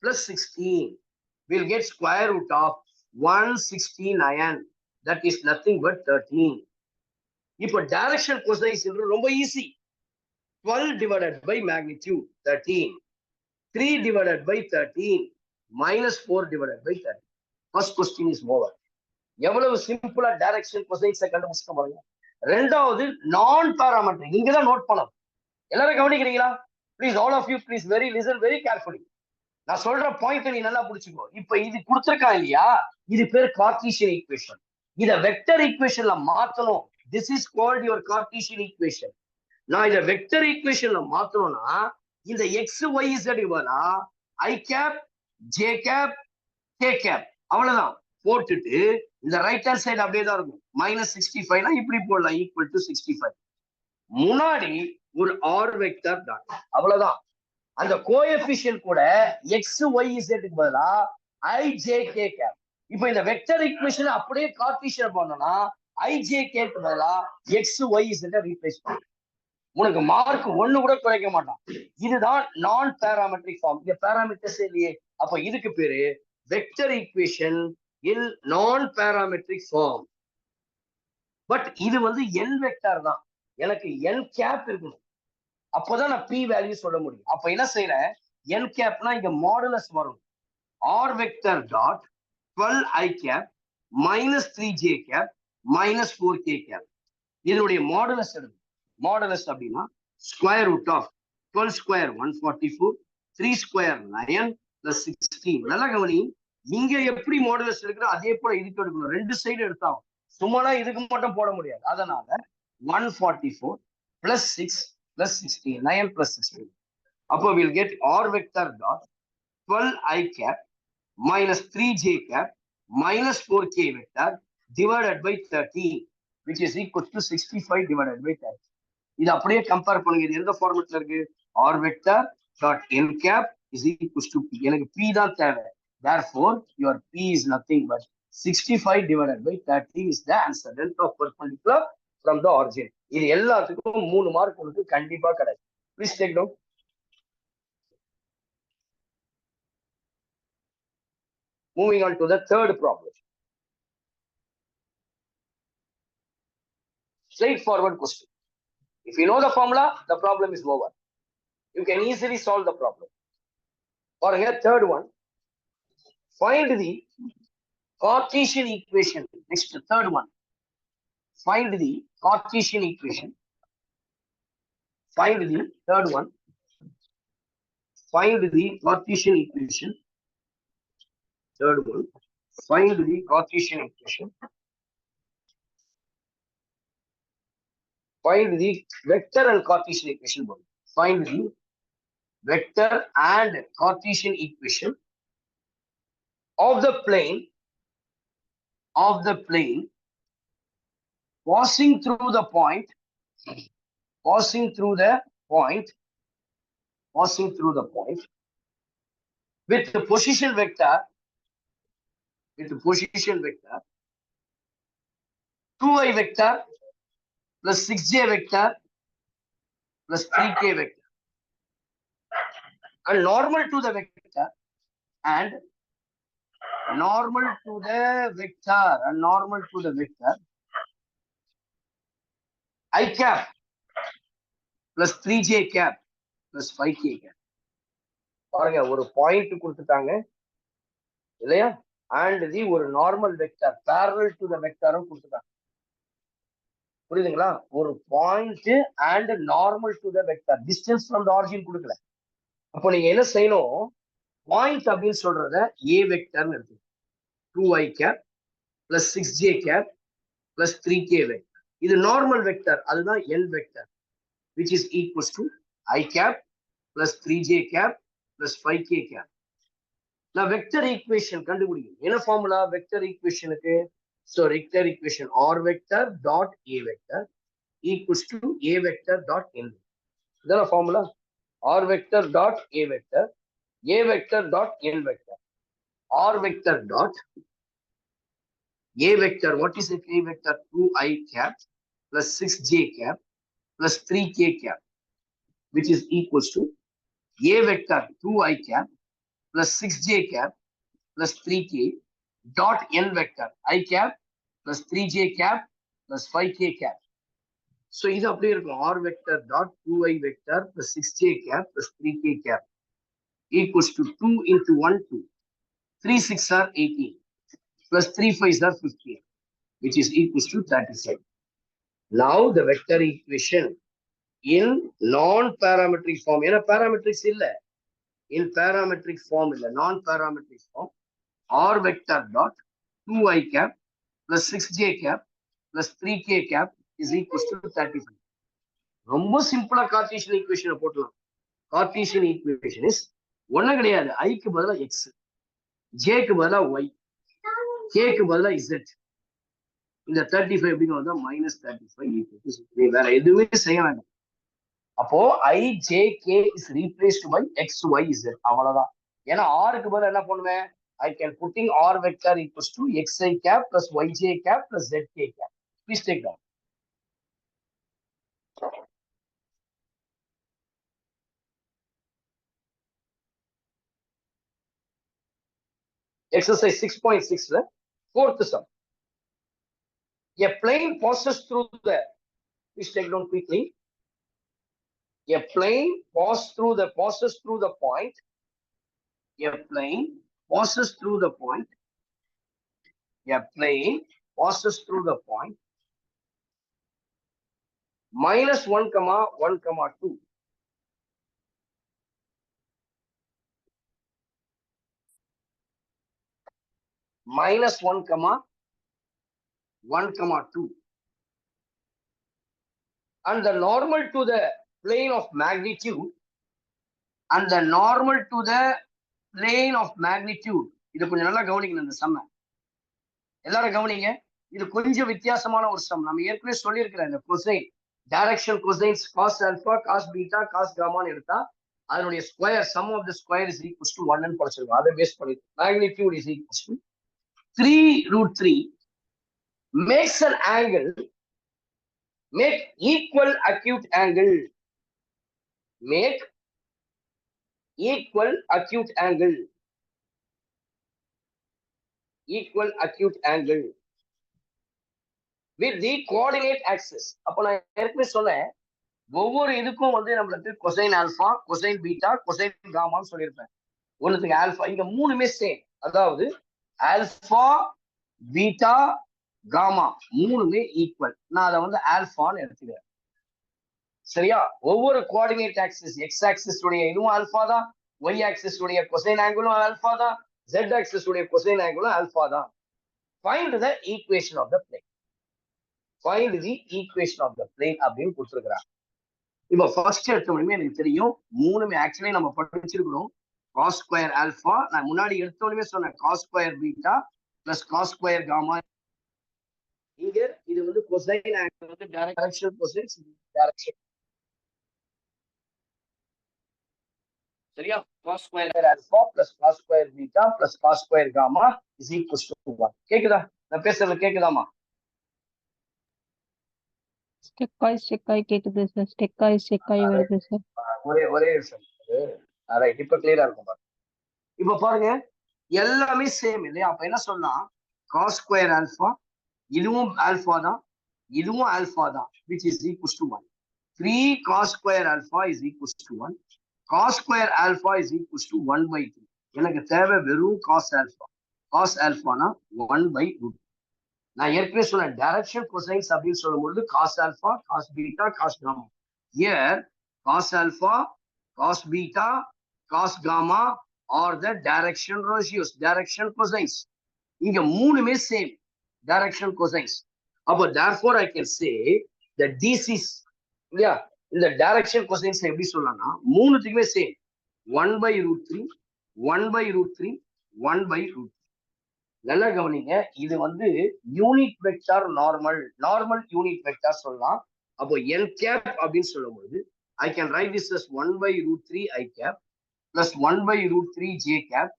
plus 16 will get square root of 169. That is nothing but 13. இப்போ டைரக்ஷன் cosines ரொம்ப easy. 12 divided by magnitude 13, 3 divided by 13 minus 4 divided by 13. First question is over. எவ்வளவு சிம்பிளா direction cosines கண்டுபிடிச்சிட்டு பாருங்க. ரெண்டாவது நான் parametric. இங்க தான் நோட் பண்ணணும். எல்லாரும் கவனிக்கிறீங்களா? Please all of you please listen very carefully. நான் சொல்ற பாயிண்ட் நீ நல்லா புடிச்சுக்கோ. இப்ப இது கொடுத்திருக்கான் இல்லையா, இது பேர் கார்ட்டீசியன் ஈக்குவேஷன். இத வெக்டர் ஈக்குவேஷன்ல மாத்தணும். This is called your Cartesian equation. நான் இந்த வெக்டர் ஈக்குவேஷன்ல மாத்தணும்னா இந்த எக்ஸ் ஒய் இசட் பதிலா i cap j cap k cap அவ்வளவுதான் போட்டுட்டு இந்த ரைட் ஹேண்ட் சைடு அப்படியே தான் இருக்கும். -65 இப்படி போடலாம், ஈக்குவல் டு 65. முன்னாடி ஒரு ஆர் வெக்டர் டாட், அவ்வளவுதான். அந்த கோஎஃபிஷியன்ட் கூட எக்ஸ் ஒய் இசட்க்கு பதிலா ஐ ஜே கே கேப். இப்போ இந்த வெக்டர் ஈக்குவேஷன் அப்படியே கார்ட்டீசியன் பண்ணோம்னா ஐ ஜே கேக்கு பதிலா எக்ஸ் ஒய் இசட் ரீப்ளேஸ் பண்ணும். உனக்கு மார்க் ஒண்ணு கூட குறைக்க மாட்டான். இதுதான் நான் பேராமெட்ரிக் ஃபார்ம். இங்க பேராமீட்டர்ஸ் இல்லையே, அப்ப இதுக்கு பேரு வெக்டர் ஈக்குவேஷன் இன் நான் பேராமெட்ரிக் ஃபார்ம். பட் இது வந்து என் வெக்டர் தான், எனக்கு என் கேப் இருக்கணும், அப்பதான் நான் பி வேல்யூ சொல்ல முடியும். அப்ப என்ன செய்யறேன், என் கேப்னா இங்க மாடுலஸ் வரும். R vector dot 12 i cap -3 j cap -4 k cap. இதனுடைய மாடுலஸ் எடுக்கும். மாடுலஸ் அப்படின்னா square root of 12 square 144, 3 square 9 + 16. நல்லா கவனி, இங்க எப்படி மாடுலஸ் எடுக்கிறோம் அதே போல இதுக்கு எடுக்கணும். ரெண்டு சைடு எடுத்தாலும் சும்மானா இதுக்கு மட்டும் போட முடியாது. அதனால 144 + 6 + 16, 9 + 16. அப்போ we'll get r vector dot 12 I cap -3 j cap -4 k vector divided by 13, which is equal to 65 divided by 30. இது அப்படியே கம்பேர் பண்ணுங்க. இது எந்த ஃபார்மட்ல இருக்கு, r vector dot n cap is equal to p. எனக்கு p தான் தேவை. Therefore your p is nothing but 65 divided by 30 is the answer. Length of perpendicular from the origin. இது எல்லாத்துக்கும் 3 மார்க் உங்களுக்கு கண்டிப்பா கிடைக்கும். Please take down. Moving on to the third problem. Straightforward question. If you know the formula, the problem is over. You can easily solve the problem. For here, third one, find the Cartesian equation. Next, third one, find the Cartesian equation. Find the third one, find the Cartesian equation. Third one, find the Cartesian equation. Find the vector and Cartesian equation. Find the vector and Cartesian equation of the plane passing through the point with the position vector 2i vector plus 6j vector plus 3k vector, and normal to the vector I cap plus 3j cap plus 5k cap. பாருங்க, ஒரு point கொடுத்துட்டாங்க இல்லையா, and the ஒரு normal vector parallel to the வெக்டரும் கொடுத்துட்டாங்க. புரியுதுங்களா, ஒரு point and normal to the vector, distance from the origin கொடுக்கல. அப்போ நீங்க என்ன செய்யணும், பாயிண்ட் அப்படின்னு சொல்றத a வெக்டர்னு இருக்கு, 2i cap plus 6j cap plus 3k vector. இது நார்மல் வெக்டர், அதுதான் l vector, which is equals to I cap plus 3j cap plus 5k cap. நான் வெக்டர் ஈக்குவேஷன் கண்டுபிடிக்கணும். என்ன ஃபார்முலா வெக்டர் ஈக்குவேஷனுக்கு? So vector equation r vector dot a vector equals to a vector dot n. Is a formula? R vector dot a vector dot n vector. R vector dot a vector. What is it? A vector 2i cap plus 6j cap plus 3k cap, which is equals to a vector 2i cap plus 6j cap plus 3k dot n vector I cap plus 3j cap plus 5k cap. So இது அப்படியே இருக்கும், r vector dot 2i vector plus 6j cap plus 3k cap equals to 2 into 1 2, 3 6 are 18 plus 3 5 are 15, which is equals to 37. Now the vector equation in non-parametric form. ஏன்னா parametrics இல்ல, in parametric form இல்ல, non-parametric form, r vector dot 2i cap plus 6j cap plus 3k cap is equals to 35. ரொம்ப சிம்பிளா Cartesian ஈக்குவேஷனை போட்டலாம். Cartesian equation is ஒன்னும் கிடையாது. ஐக்கு பதிலா எக்ஸ், ஜேக்கு பதிலா ஒய், கேக்கு பதிலா இசட். இந்த 35 எப்படின்னு வந்தா -35 வேற எதுவுமே செய்ய வேண்டாம். அப்போ i j k is replaced by x y z, அவ்வளவுதான். ஏன்னா ஆருக்கு பதிலா என்ன பண்ணுவேன், I can putting r vector equals to xi cap plus yj cap plus zk cap. Please take down. Exercise 6.6, fourth sum. A plane passes through the, please take down quickly. A plane passes through the point. A plane passes through the point. A plane passes through the point. -1, 1, 2. -1, 1, 2. And the normal to the plane of magnitude. And the normal to the plane of magnitude. இது கொஞ்சம் நல்லா கவனிக்கணும் இந்த சம்ம. எல்லாரும் கவனிங்க. இது கொஞ்சம் வித்தியாசமான ஒரு சம். நம்ம ஏற்கனவே சொல்லியிருக்கிறேன், இந்த cosine, direction cosines cos alpha, cos beta, cos காமான்னு எடுத்தா அதனுடைய square, sum of the square is equals to 1 ன்னு படிச்சிருக்கோம். அதை பேஸ் பண்ணி magnitude is equals to 3√3 makes an angle, make equal acute angle, make equal acute angle, equal acute angle with the coordinate axis. அப்ப நான் ஏற்கனவே சொன்னேன், ஒவ்வொரு இதுக்கும் வந்து நம்மளுக்கு cosine alpha, cosine beta, cosine காமான்னு சொல்லியிருப்பேன். ஒண்ணுத்துக்கு ஆல்பா, இங்க மூணுமே சேம். அதாவது ஆல்பா, பீட்டா, காமா மூணுமே ஈக்குவல். நான் அதை வந்து ஆல்பான்னு எடுத்துக்கிறேன். சரியா? ஒவ்வொரு கோஆர்டினேட் ஆக்சிஸ், எக்ஸ் ஆக்சிஸ் உடைய இதுவும் ஆல்பா தான், ஒய் ஆக்சிஸ் உடைய கொசைன் ஆங்கிளும் ஆல்பா தான், ஜெட் ஆக்சிஸ் உடைய கொசைன் ஆங்கிளும் ஆல்பா தான். Find the equation of the plane. Find the equation of the plane அப்படின்னு கொடுத்துருக்காங்க. இப்போ ஃபர்ஸ்ட் எடுத்த உடனே எனக்கு தெரியும், மூணுமே ஆக்சுவலி நம்ம படிச்சிருக்கிறோம். காஸ் ஸ்கொயர் ஆல்பா, நான் முன்னாடி எடுத்த உடனே சொன்னேன், cos square beta plus cos square gamma. இங்க இது வந்து கொசைன் ஆங்கிள் வந்து டைரக்ஷன் கொசைன் டைரக்ஷன். சரியா? cos square alpha plus cos square beta plus cos square gamma is equals to 1. கேக்குதா? நான் பேசுறது கேக்குதாமா? ஸ்டெக்காய் கேக்குது சார். ஸ்டெக்காய் வருது சார். ஒரே விஷயம். ரைட், இப்ப கிளியரா இருக்கும் பாருங்க. இப்ப பாருங்க, எல்லாமே சேம் இல்லையா? அப்ப என்ன சொல்லலாம், cos square alpha, இதுவும் ஆல்பா தான், இதுவும் ஆல்பா தான், which is equals to 1. 3 cos square alpha is equals to 1. cos square alpha is equals to 1/3. எனக்கு தேவை வெறும் cos alpha. cos alpha னா 1/√. நான் ஏற்கனவே சொன்ன டைரக்ஷன் கொசைன்ஸ் அப்படின்னு சொல்லும்போது cos alpha, cos beta, cos gamma. Here cos alpha, cos beta, cos gamma are the direction ratios, direction cosines. இங்க மூணுமே சேம் direction cosines. அப்போ therefore I can say that this is, இல்லையா, இந்த direction cosines எப்படி சொல்லலாம்னா மூணுத்துக்குமே same 1/√3, 1/√3, 1/√3. நல்லா கவனிங்க, இது வந்து unit vector normal unit vector சொல்லலாம். அப்போ எல் கேப் அப்படின்னு சொல்லும்போது I can write this as 1/√3 i cap plus 1/√3 j cap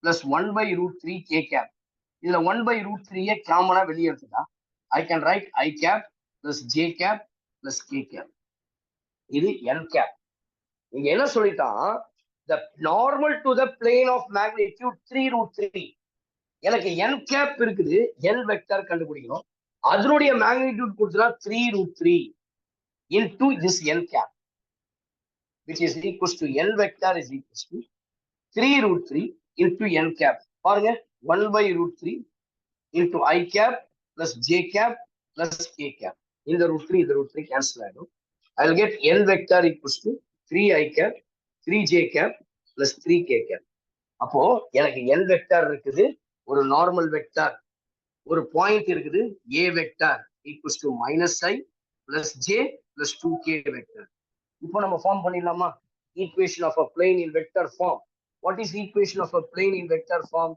plus 1/√3 k cap. இதுல 1/√3 காமனா வெளியே எடுத்துட்டா I can write i cap plus j cap plus k cap. இது n cap. இங்க என்ன சொல்லிட்டான், the normal to the plane of magnitude 3√3. எனக்கு n cap இருக்குது, n வெக்டர் கண்டுபிடிக்கணும். அதனுடைய மேக்னிடியூட் கொடுத்தா 3√3 into this n cap, which is equals to n vector is equals to 3√3 into n cap. பாருங்க, 1/√3 into I cap plus j cap plus k cap. இந்த √3 cancel ஆயிடும். I'll get n vector equals to 3i cap, 3j cap plus 3k cap. அப்போ எனக்கு n vector இருக்குது, ஒரு normal vector, ஒரு point இருக்குது a vector equals to -i plus j plus 2k vector. இப்போ நம்ம ஃபார்ம் பண்ணிடலாமா? Equation of a plane in vector form. What is equation of a plane in vector form?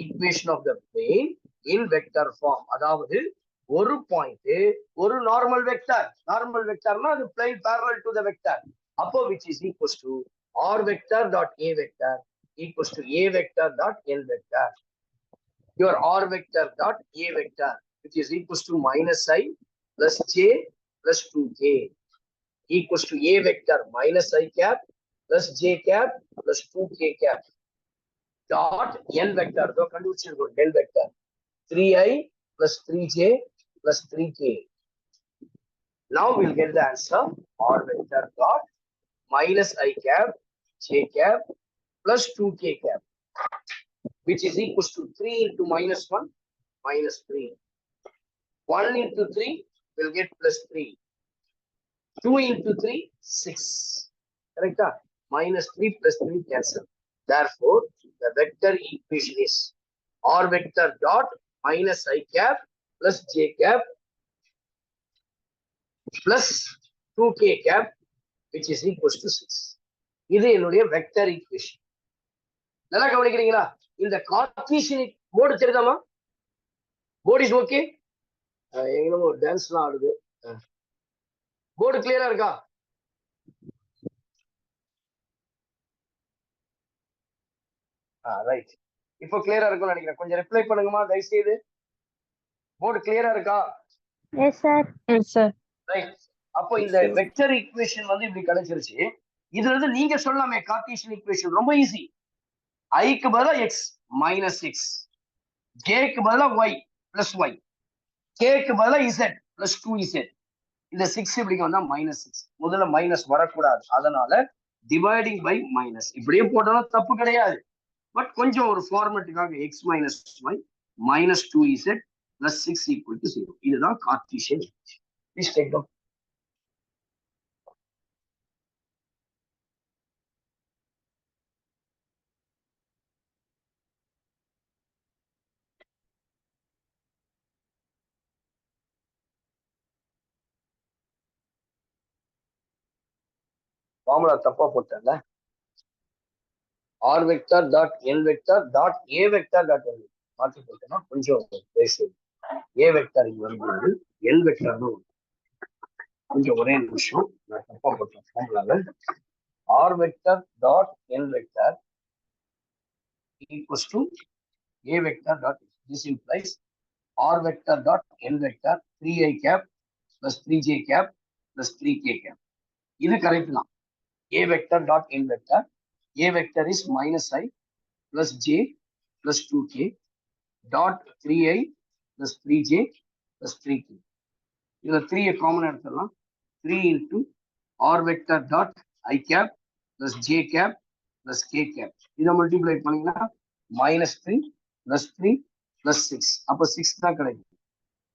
Equation of the plane in vector form. அதாவது ஒரு point ஒரு normal vector. Normal வெக்டர்னா அது plane parallel to the vector. அப்போ which is equals to r vector dot a vector equals to a vector dot n vector. Your r vector dot a vector which is equals to minus I plus j plus 2k equals to a vector minus I cap plus j cap plus 2k cap dot n vector. So condition go del vector 3i plus 3j plus 3k. Now we'll get the answer r vector dot minus I cap j cap plus 2k cap, which is equals to 3 into minus 1 minus 3. 1 into 3 will get plus 3. 2 into 3, 6. Correct? Minus 3 plus 3 cancel. Therefore, the vector equation is r vector dot minus I cap plus j cap plus 2k cap, which is equals to 6. இது என்னுடைய vector equation. நல்லா கவனிக்கிறீங்களா? இந்த Cartesian board தெரியுதாமா? Board is okay. எங்களும் ஒரு டான்ஸ்லாம் ஆடுது. போர்டு கிளியரா இருக்கா? ரைட். இப்போ கிளியரா இருக்கும்னு நினைக்கிறேன். கொஞ்சம் ரிப்ளை பண்ணுங்கம்மா தயவு செய்து. போர்டு கிளியரா இருக்கா? Yes sir. Yes sir. Right. அப்போ இந்த வெக்டர் ஈக்குவேஷன் வந்து இப்படி கிடைச்சிருச்சு. இதுல இருந்து நீங்க சொல்லலாமே கார்ட்டீசியன் ஈக்குவேஷன் ரொம்ப ஈஸி. ஐக்கு பதிலா எக்ஸ் மைனஸ் எக்ஸ், ஜேக்கு பதிலா ஒய் பிளஸ் ஒய், கேக்கு பதிலா இசட் பிளஸ் 2z. இந்த 6 இப்படிங்க வந்தா மைனஸ் 6. முதல்ல மைனஸ் வரக்கூடாது, அதனால டிவைடிங் பை மைனஸ் இப்படியே போட்டாலும் தப்பு கிடையாது. பட் கொஞ்சம் ஒரு ஃபார்மேட்டுக்காக x minus y minus 2z plus 6 equal to 0. இதுதான் Cartesian. Please take down. Formula தப்பா போட்டேன்ல. R vector dot N vector dot A vector dot N மாற்றி போட்டேன்னா கொஞ்சம் ஏ வெக்டர் இங்க வரும்போது என் வெக்டர்னு கொஞ்சம் ஒரே நிமிஷம் நான் தப்பா போட்டேன் ஃபார்முலால. R vector dot N vector equals to A vector dot this implies R vector dot N vector 3i cap plus 3j cap plus 3k cap. இது கரெக்ட் தான். A vector dot n vector. A vector is minus I plus j plus 2k dot 3i plus 3j plus 3k. இதுல 3 common எடுத்துடலாம். 3 into r vector dot I cap plus j cap plus k cap. இதை multiply பண்ணீங்கன்னா minus 3 plus 3 plus 6. அப்போ 6 தான் கிடைக்கும்.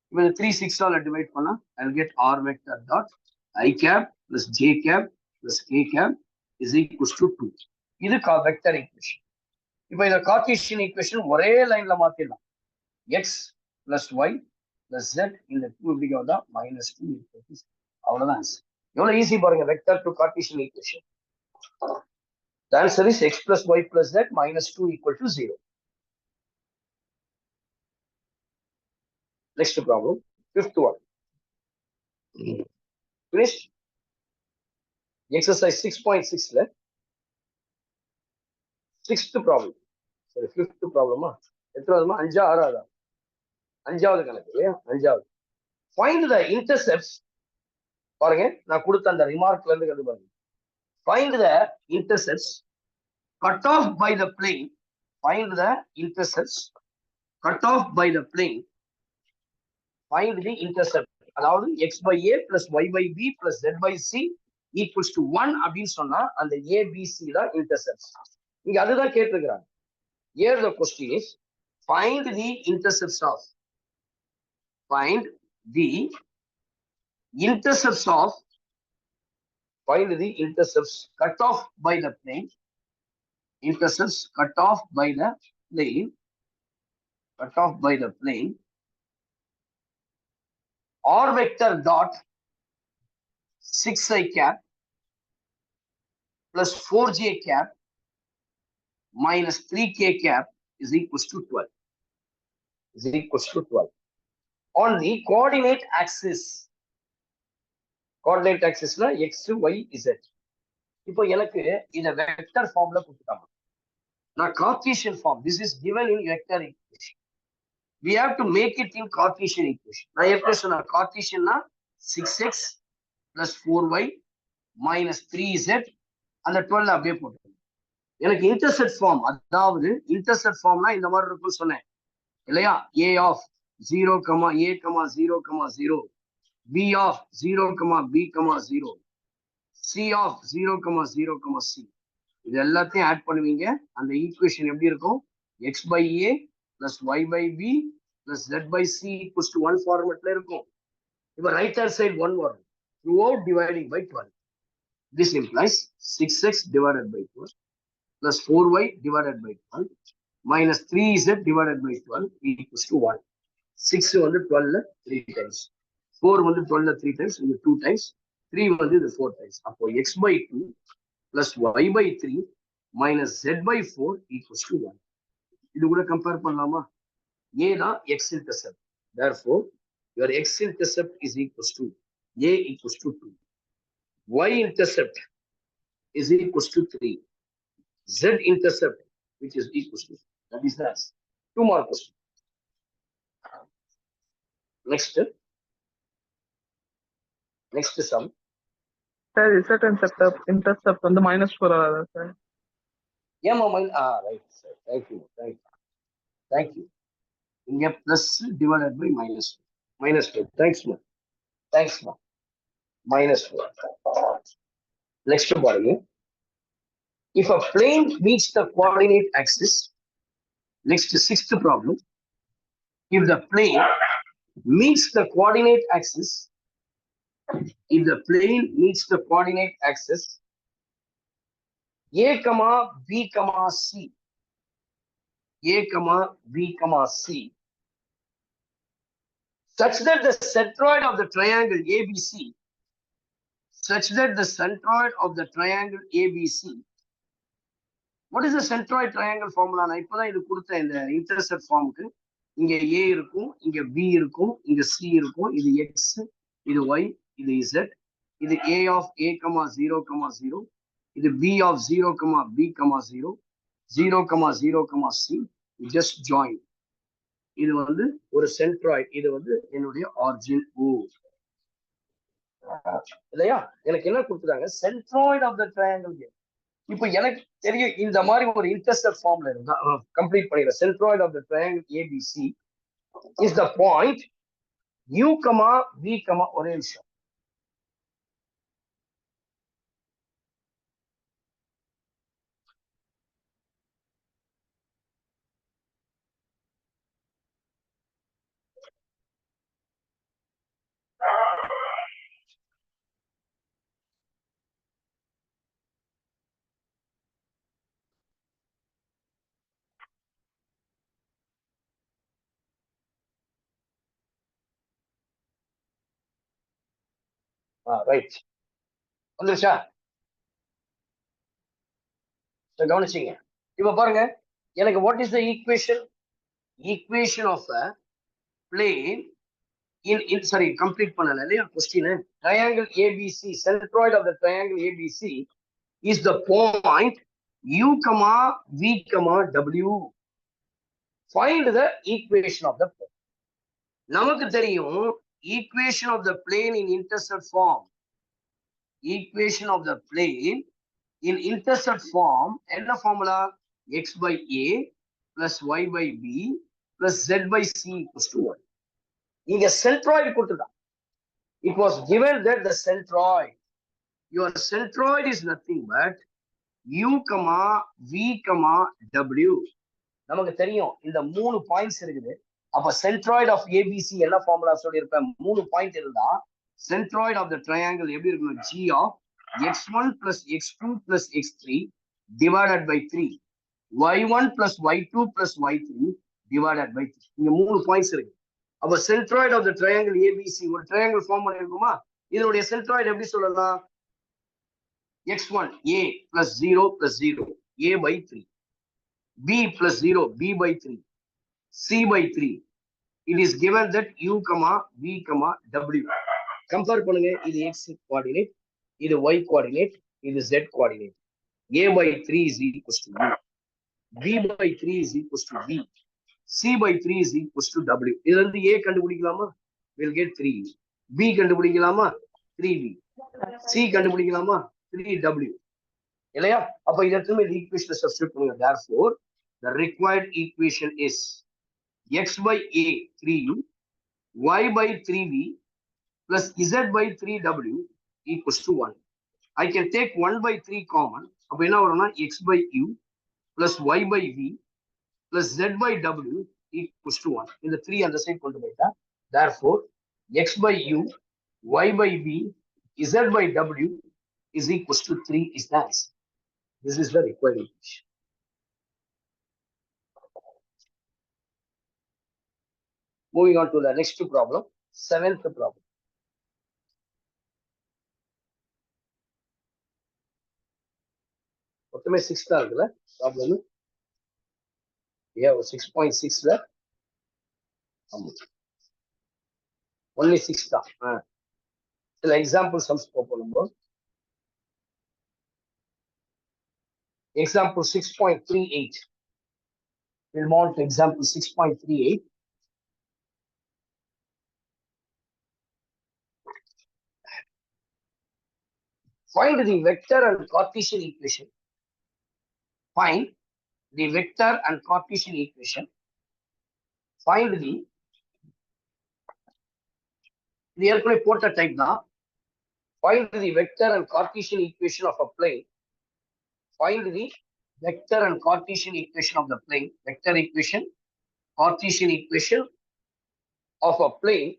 இப்போ 3 6ஆல divide பண்ணா I'll get r vector dot I cap plus j cap plus k cap is equals to 2. இது vector equation. இப்போ இந்த கார்ட்டீசியன் ஈக்குவேஷன் ஒரே லைன்ல மாத்திடலாம். x plus y plus z இந்த 2 இப்படி வந்தா மைனஸ் 2. அவ்வளவுதான் ஆன்சர். எவ்வளவு ஈஸி பாருங்க vector to Cartesian equation. The answer is x plus y plus z minus 2 equal to 0. Next problem, fifth one. Finished? Exercise 6.6 sixth problem. Sorry, fifth problem. எத்தனாவதுமா? அஞ்சாவது கணக்கு இல்லையா? அஞ்சாவது. Find the intercepts. பாருங்க நான் கொடுத்த அந்த ரிமார்க்ல இருந்து கண்டு பாருங்க. Find the intercepts cut off by the plane. Find the intercepts cut off by the plane. Find the intercept. அதாவது x by a plus y by b plus z by c equals to 1 அப்படின்னு சொன்னா அந்த ABC தான் intercepts. இங்க அதுதான் கேட்டிருக்கிறாங்க. Here the question is find the intercepts of find the intercepts cut off by the plane. Intercepts cut off by the plane. R vector dot 6i cap plus 4j cap minus 3k cap is equals to 12. Is equals to 12. On the coordinate axis னா x, y, z. இப்போ எனக்கு இத vector ஃபார்ம்ல கொடுத்துட்டாங்க. நான் Cartesian form, this is given in vector equation. We have to make it in Cartesian equation. நான் எப்படி சொன்ன கார்ட்டீசியன்னா 6x plus 4y minus 3z அந்த 12 அப்படியே போட்டு எனக்கு இன்டர்செப்ட் ஃபார்ம், அதாவது இன்டர்செப்ட் ஃபார்ம்னா இந்த மாதிரி இருக்கும்னு சொன்னேன் இல்லையா? a of 0, a, 0, 0, b of 0, b, 0, c of 0, 0, c. இது எல்லாத்தையும் ஆட் பண்ணுவீங்க. அந்த ஈக்குவேஷன் எப்படி இருக்கும்? x by a plus y by b plus z by c equals to 1 ஃபார்மட்ல இருக்கும். இப்போ ரைட் ஹேண்ட் சைடு 1 வரும் throughout dividing by 12. This implies 6x divided by 12 plus 4y divided by 12 minus 3z divided by 12 equals to 1. 6 வந்து 12 3 times, 4 வந்து 12 3 times, இது 2 times, 3 வந்து இது 4 times. அப்போ x by 2 plus y by 3 minus z by 4 equals to 1. இது கூட compare பண்ணலாமா? a தான் x intercept. Therefore, your x intercept is equals to a equals to 2. Y intercept is equals to 3. Z intercept, which is equals to, that is that. 2 more questions. Next sum. Sir, Z intercept on the -4 sir. Yeah, right, sir. Thank you. Inga plus divided by minus 2. Thanks, man. -4. Next body. If a plane meets the coordinate axis, next 6th problem. If the plane meets the coordinate axis, a, B, C, such that the centroid of the triangle ABC, what is the centroid triangle formula? நான் இப்பதான் இது கொடுத்த இந்த intercept ஃபார்முக்கு இங்க a இருக்கும், இங்க b இருக்கும், இங்க c இருக்கும், இது x, இது y, இது z, இது a of a, 0, 0, இது b of 0, b, 0, 0, 0, c, just join. இது வந்து ஒரு சென்ட்ராய்டு, இது வந்து என்னுடைய ஆரிஜின் O இல்லையா? எனக்கு என்ன கொடுத்துட்டாங்க? Centroid of the triangle. இப்போ எனக்கு தெரியும் இந்த மாதிரி ஒரு இன்டர்செப்ட் ஃபார்ம்ல இருந்தா கம்ப்ளீட் பண்ணிடுறேன். Centroid of the triangle ABC is the point U, V, ஒரே நிமிஷம். ரைட், வந்துருச்சா? கவனிச்சிங்க. இப்ப பாருங்க, எனக்கு what is the equation of a plane in sorry, complete பண்ணல இல்லையா question. triangle ABC, centroid of the triangle ABC is the point U, V, W. Find the equation of the plane. நமக்கு தெரியும் equation of the plane in intercept form. Equation of the plane in intercept form என்ன formula? X by A plus Y by B plus Z by C equals to 1. இங்க centroid கொடுத்துதான். It was given that the centroid, your centroid is nothing but U, V, W. நமக்கு தெரியும் இந்த 3 points இருக்குது. அப்ப centroid of ABC என்ன formula சொல்லியிருப்பேன்? 3 point இருந்தா centroid of the triangle எப்படி இருக்கணும்? G of x1 plus x2 plus x3 divided by 3, y1 plus y2 plus y3 divided by 3. இங்க 3 பாயிண்ட்ஸ் இருக்கு. அப்ப centroid of the triangle ABC ஒரு triangle form பண்ணிருக்குமா? இதனுடைய சென்ட்ராய்டு எப்படி சொல்லலாம்? x1 a plus 0 plus 0 a by 3, b plus 0 b by 3, c by 3. It is given that u comma v comma w. Compare பண்ணுங்க. இது x coordinate, இது y coordinate, இது z coordinate. a by 3 is equals to u, b by 3 is equals to v, c by 3 is equals to w. இதுல இருந்து a கண்டுபிடிக்கலாமா? We'll get 3u. b கண்டுபிடிக்கலாமா? 3v. c கண்டுபிடிக்கலாமா? 3w. இல்லையா? அப்ப இதற்கு equation substitute பண்ணுங்க. therefore the required equation is x by a 3u, y by 3v plus z by 3w equals to 1. I can take 1 by 3 common. அப்ப என்ன வரும்னா x by u plus y by v plus z by w equals to 1. இந்த 3 அந்த side கொண்டு போயிட்டா therefore x by u, y by v, z by w is equals to 3 is the answer. This is the required equation. Moving on to the next problem, seventh problem. மொத்தமே 6 தான் இருக்குல்ல problem. Yeah, 6.6ல only 6 தான். சில example sums போடும்போது example 6.38. We'll move on to example 6.38. Find the vector and Cartesian equation. Find the vector and Cartesian equation. Find the ஏற்கனவே போட்ட type தான். Find the vector and Cartesian equation of a plane. Find the vector and Cartesian equation of the plane. Vector equation, Cartesian equation of a plane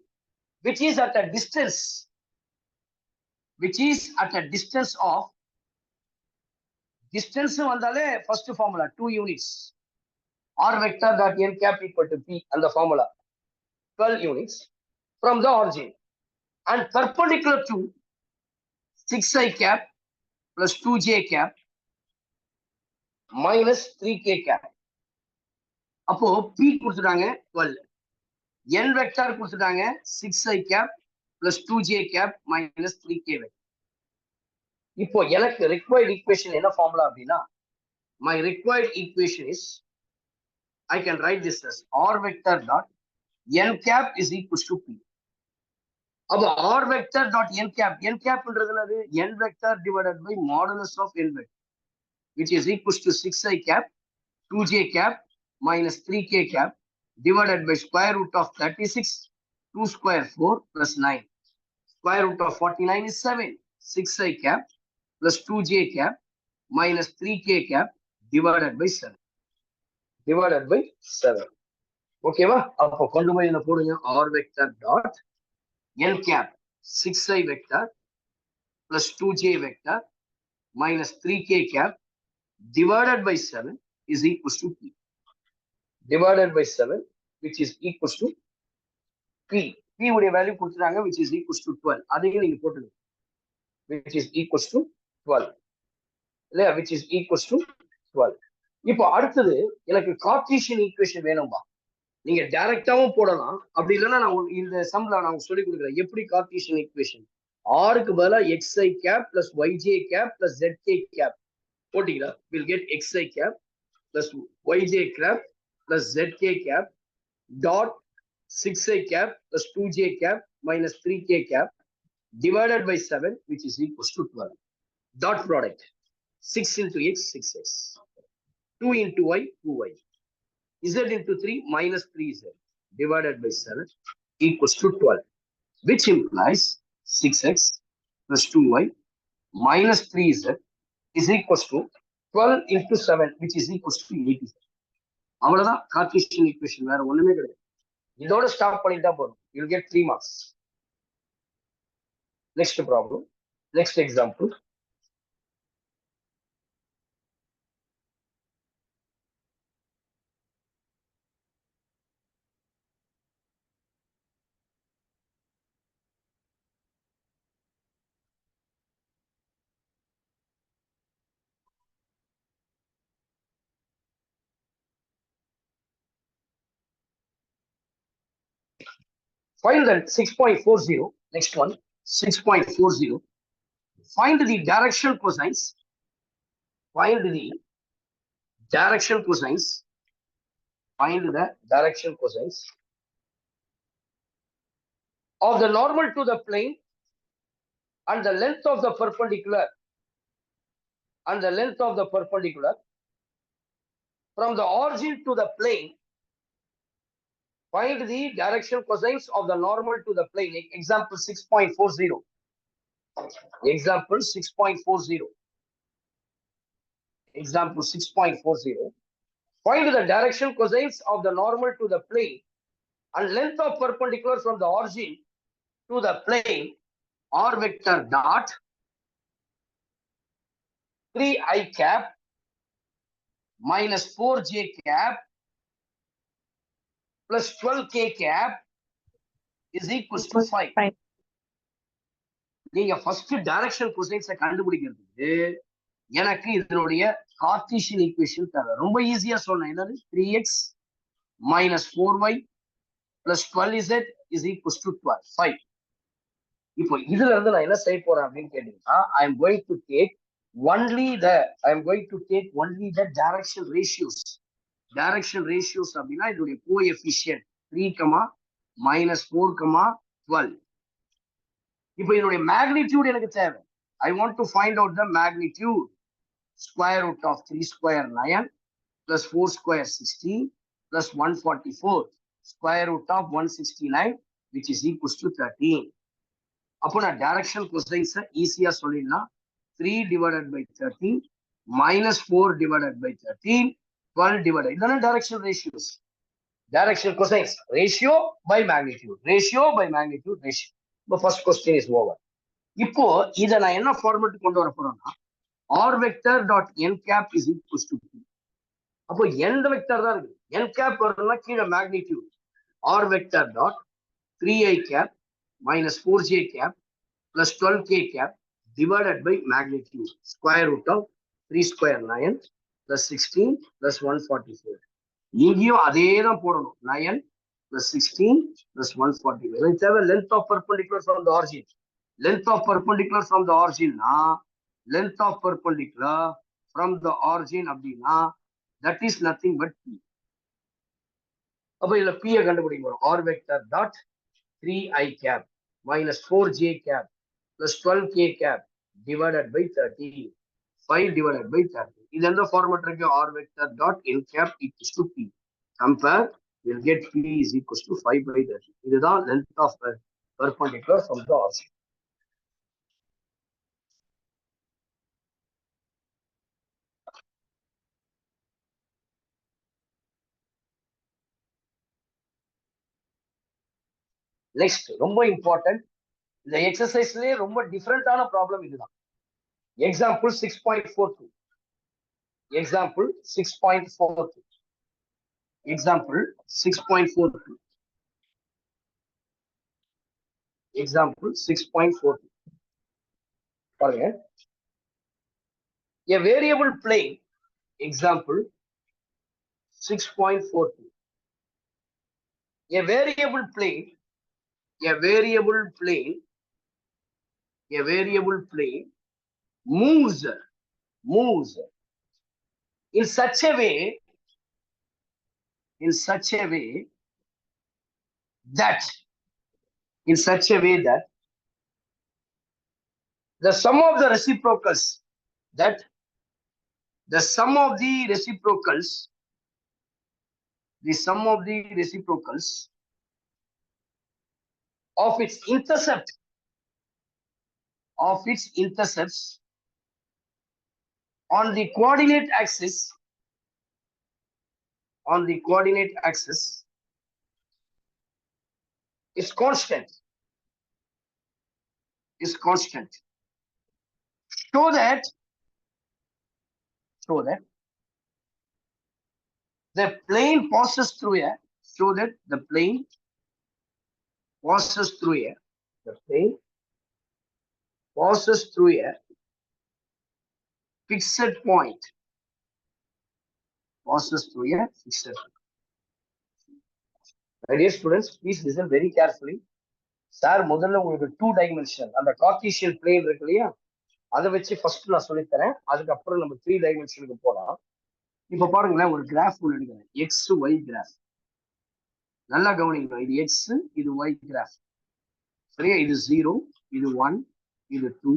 which is at a distance. Which is at a distance of distance வந்தாலே first formula 2 units. R vector dot n cap equal to p and the formula 12 units from the origin and perpendicular to 6i cap plus 2j cap minus 3k cap. அப்போ p கொடுத்துட்டாங்க 12, n vector கொடுத்துட்டாங்க 6i cap plus 2j cap minus 3k vector. இப்போ எனக்கு required equation என்ன formula அப்படின்னா my required equation is I can write this as r vector dot n cap is equals to p. அப்ப r vector dot n cap ன்றது என்னது? n vector divided by modulus of n vector which is equals to 6i cap 2j cap minus 3k cap divided by square root of 36 2 square 4 plus 9 square root of 49 is 7 6i cap plus 2j cap minus 3k cap divided by 7 divided by 7. ஓகேவா? அப்போ கொண்டு போய் என்ன போடுங்க? r vector dot n cap 6i vector plus 2j vector minus 3k cap divided by 7 is equals to p. Divided by 7 which is equals to p. p உடைய value கொடுத்துட்டாங்க which is equals to 12. அதையும் நீங்க போட்டுங்க which is equals to 12 இல்லையா? which is equals to 12. இப்போ அடுத்தது எனக்கு Cartesian equation வேணும்பா. நீங்க டைரக்டாவும் போடலாம், அப்படி இல்லைன்னா நான் இந்த சம்ல நான் சொல்லி கொடுக்குறேன் எப்படி கார்ட்டீசியன் ஈக்குவேஷன். ஆருக்கு பதிலா xi cap plus yj cap plus zk cap போட்டீங்களா we'll get xi cap plus yj cap plus zk cap dot 6i cap plus 2j cap minus 3k cap divided by 7 which is equals to 12. Dot product 6 into x 6x 2 into y 2y z into 3 minus 3z divided by 7 equals to 12, which implies 6x plus 2y minus 3z is equals to 12 into 7 which is equals to 80. அவ்வளவுதான் Cartesian equation, வேற ஒண்ணுமே கிடையாது. இதோட stop பண்ணிட்டா போதும். you'll get 3 marks. Next problem, next example. Find the 6.40. Next one, 6.40. Find the direction cosines. Find the direction cosines. Find the direction cosines of the normal to the plane and the length of the perpendicular from the origin to the plane. Find the direction cosines of the normal to the plane. Example 6.40. Example 6.40. Example 6.40. Find the direction cosines of the normal to the plane and length of perpendicular from the origin to the plane. R vector dot 3i cap minus 4j cap plus 12k cap is equals to 5. நீங்க first direction கொசைன்ஸை கண்டுபிடிக்கிறதுக்கு எனக்கு இதனுடைய Cartesian equation தேவை. ரொம்ப ஈஸியா சொன்னேன். என்னது 3x minus 4y plus 12z is equals to 12. 5. இப்போ இதுல இருந்து நான் என்ன செய்ய போறேன் அப்படின்னு கேட்டீங்கன்னா, I am going to take only the direction ratios. Direction ratios அப்படின்னா இதனுடைய கோஎஃபிஷியன்ட் 3, -4, 12. இப்போ இதனுடைய மேக்னிடியூட் எனக்கு தேவை. I want to find out the magnitude. Square root of 3 square 9 plus 4 square 16 plus 144 square root of 169 which is equals to 13. அப்போ நான் direction cosines ஈஸியா சொல்லிடலாம். 3 divided by 13 minus 4 divided by 13 12 divided. இதான direction ratios. Direction cosines ratio by magnitude, ratio by magnitude ratio. இப்போ first question is over. இப்போ இதை நான் என்ன ஃபார்மேட் கொண்டு வர போறேன்னா, r vector dot n cap is equals to p. அப்போ எந்த வெக்டர் தான் இருக்கு. n cap வரணும்னா கீழே magnitude r vector dot 3i cap minus 4j cap plus 12k cap divided by magnitude square root of 3 square 9 plus 16 plus 144. இங்கேயும் அதே தான் போடணும். 9 plus 16 plus 144. இது தேவை length of perpendicular from the origin. Length of perpendicular from the origin na length of perpendicular from the origin அப்படின்னா that is nothing but p. அப்ப இதுல p கண்டுபிடிக்க போறோம். r vector dot 3i cap minus 4j cap plus 12k cap divided by 30. 5 divided by 30. இது எந்த format இருக்கு? r vector dot n cap equals to p. Compare, we'll get p is equals to 5 by 30. இதுதான் length of perpendicular from the origin. Next ரொம்ப important. இந்த எக்ஸசைஸ்லயே ரொம்ப டிஃபரெண்டான problem இதுதான். Example 6.42. Example 6.42. Example 6.42. Example 6.42. பாருங்க. A variable plane. Example 6.42. A variable plane moves in such a way that the sum of the reciprocals of its intercepts on the coordinate axis is constant. Show that the plane passes through a fixed point. My dear students, please listen very carefully. Sir முதல்ல உங்களுக்கு 2 dimension அந்த Cartesian plane இருக்கு இல்லையா, அதை வச்சு first நான் சொல்லித்தரேன். அதுக்கப்புறம் நம்ம 3 டைமென்ஷனுக்கு போகலாம். இப்ப பாருங்களேன், ஒரு கிராஃப் ஒன்று எடுக்கிறேன், எக்ஸ் ஒய் கிராஃப். நல்லா கவனிக்கணும், இது எக்ஸ், இது ஒய் கிராஃப். சரியா? இது 0, இது 1, இது 2,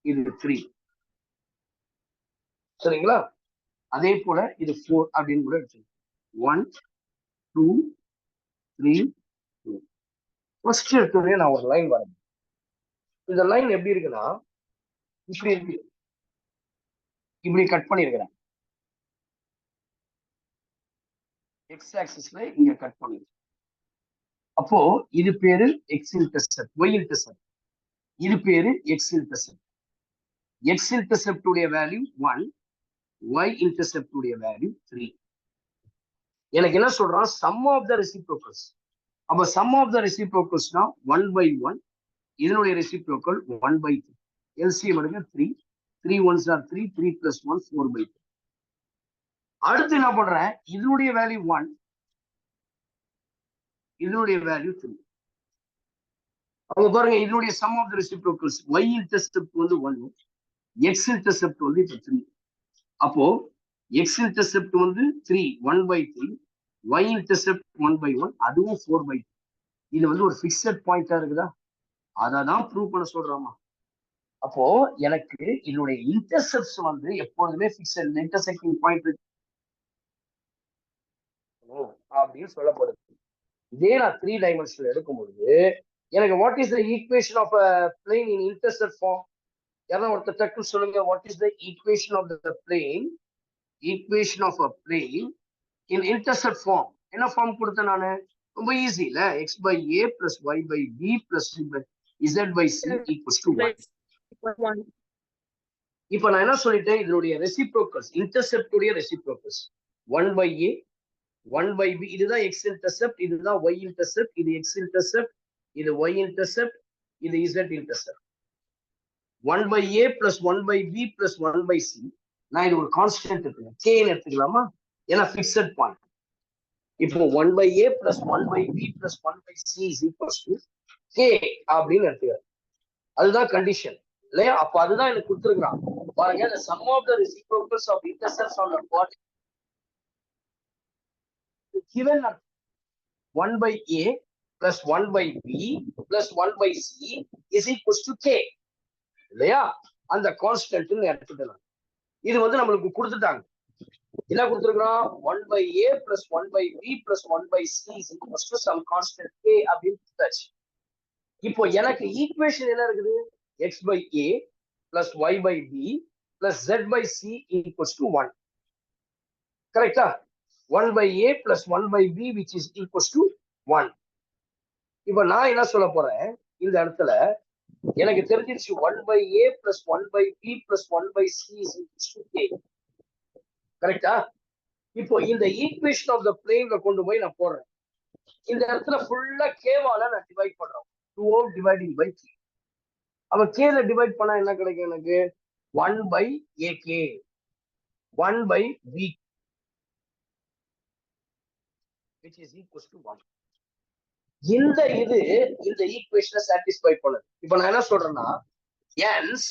இது 3. சரிங்களா? அதே போல இது 4 அப்படின்னு கூட எடுத்துக்கணும். 1, 2, 3, 2. ஃபர்ஸ்ட் எடுத்தோடனே நான் ஒரு லைன் வரேன். இந்த லைன் எப்படி இருக்குன்னா இப்படி இருக்கு, இப்படி கட் பண்ணிருக்கிறேன். எக்ஸ் ஆக்சிஸ்ல இங்க கட் பண்ணிருக்கேன். அப்போ இது பேரு எக்ஸ் இன்டர்செப்ட், ஒய் இன்டர்செப்ட். இது பேரு எக்ஸ் இன்டர்செப்ட். எக்ஸ் இன்டர்செப்ட் உடைய வேல்யூ 1, ஒய் இன்டர்செப்ட் உடைய வேல்யூ 3. எனக்கு என்ன சொல்றான், சம் ஆஃப் த ரெசிப்ரோக்கல்ஸ். அப்ப சம் ஆஃப் த ரெசிப்ரோக்கல்ஸ்னா 1/1, இதனுடைய ரெசிப்ரோக்கல் 1/3. எல்சிஎம் எடுங்க 3, 3 1s are 3, 3 + 1 4/3. அடுத்து என்ன பண்றேன், இதனுடைய வேல்யூ 1, இதனுடைய வேல்யூ 3. அவங்க பாருங்க, இதனுடைய sum of the reciprocals y intercept வந்து 1, x இன்டர்செப்ட் வந்து 3. அப்போ x இன்டர்செப்ட் வந்து 3, 1/3, y இன்டர்செப்ட் 1/1, அதுவும் 4/3. இது வந்து ஒரு ஃபிக்ஸட் பாயிண்டா இருக்குதா, அதை தான் ப்ரூவ் பண்ண சொல்றாமா. அப்போ எனக்கு இதனுடைய இன்டர்செப்ட்ஸ் வந்து எப்பொழுதுமே ஃபிக்ஸட், இன்டர்செக்டிங் பாயிண்ட் அப்படின்னு சொல்லப்படுது. இதே நான் 3 டைமென்ஷன்ல எடுக்கும் பொழுது எனக்கு what is the equation of a plane in intercept form? யாராவது ஒருத்தர் டக்குன்னு சொல்லுங்க, what is the equation of the plane, equation of a plane in intercept form. என்ன ஃபார்ம் கொடுத்தேன் நானு? ரொம்ப ஈஸி இல்ல, x/a + y/b + z/c = 1. இப்ப நான் என்ன சொல்லிட்டேன், இதனுடைய ரெசிப்ரோக்கல்ஸ், இன்டர்செப்ட் உடைய ரெசிப்ரோக்கல்ஸ் 1/a 1/b. இதுதான் எக்ஸ் இன்டர்செப்ட், இதுதான் ஒய் இன்டர்செப்ட். இது எக்ஸ் இன்டர்செப்ட், இது ஒய் இன்டர்செப்ட், இது Z intercept. 1/a + 1/b + 1/c. நான் இது ஒரு கான்ஸ்டன்ட் எடுத்துக்கிறேன், k எடுத்துக்கலாமா, ஏன்னா ஃபிக்ஸட் பாயிண்ட். இப்போ 1/a + 1/b + 1/c = k அப்படின்னு எடுத்துக்கிறேன். அதுதான் கண்டிஷன் இல்லையா? அப்ப அதுதான் எனக்கு கொடுத்துருக்கான் பாருங்க. the sum of the reciprocals of intercepts on the coordinate given 1/a + 1/b + 1/c = k இல்லையா? அந்த கான்ஸ்டன்ட் எடுத்துக்கலாம். இது வந்து நம்மளுக்கு கொடுத்துட்டாங்க. என்ன கொடுத்துருக்கோம், 1/a + 1/b + 1/c = some constant k அப்படின்னு கொடுத்தாச்சு. இப்போ எனக்கு ஈக்குவேஷன் என்ன இருக்குது, x/a + y/b + z/c = 1. கரெக்டா? 1/a + 1/b which is equals to 1. இப்ப நான் என்ன சொல்ல போறேன், இந்த இடத்துல எனக்கு தெரிஞ்சிருச்சு 1/a + 1/b + 1/c = k. கரெக்டா? இப்போ இந்த ஈக்குவேஷன் ஆஃப் த பிளேன்ல கொண்டு போய் நான் போடுறேன். இந்த இடத்துல ஃபுல்லா கேவால நான் டிவைட் பண்றேன், 2 dividing by 3. அப்ப கேல டிவைட் பண்ணா என்ன கிடைக்கும் எனக்கு, 1/ak 1/b which is equals to 1. இந்த ஈக்குவேஷனை சாட்டிஸ்ஃபை பண்ணுது. இப்ப நான் என்ன சொல்றேன்னா, hence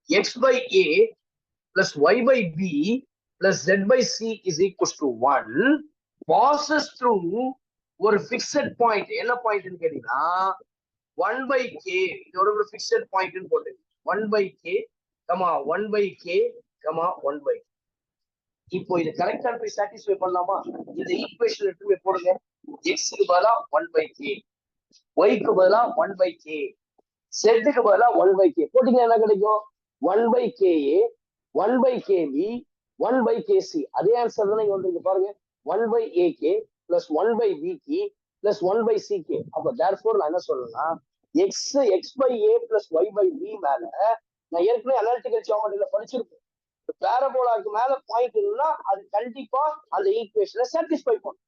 x/a + y/b + z/c = 1 passes through ஒரு ஃபிக்ஸட் பாயிண்ட். என்ன பாயிண்ட்னு கேட்டீங்கன்னா 1/k. இது ஒரு ஃபிக்ஸட் பாயிண்ட்னு போட்டு 1/k, 1/k, 1/k. இப்போ இது கரெக்டா போய் சாட்டிஸ்ஃபை பண்ணலாமா? இந்த ஈக்குவேஷன் எடுத்து போய் போடுங்க. x-க்கு பதிலா 1/k, y-க்கு பதிலா 1/k, z-க்கு பதிலா 1/k போட்டீங்கன்னா என்ன கிடைக்கும், 1/ka 1/kb 1/kc. அதே ஆன்சர் தானே இங்க வந்து பாருங்க, 1/ak + 1/bk + 1/ck. அப்ப therefore நான் என்ன சொல்றேன்னா, x/a + y/b மேல நான் ஏற்கனவே அனாலிட்டிக்கல் ஜியோமெட்ரியில படிச்சிருப்பேன். பேரபோலாக்கு மேல பாயிண்ட் இருந்தா அது கண்டிப்பா அந்த ஈக்குவேஷனை சாட்டிஸ்ஃபை பண்ணும்.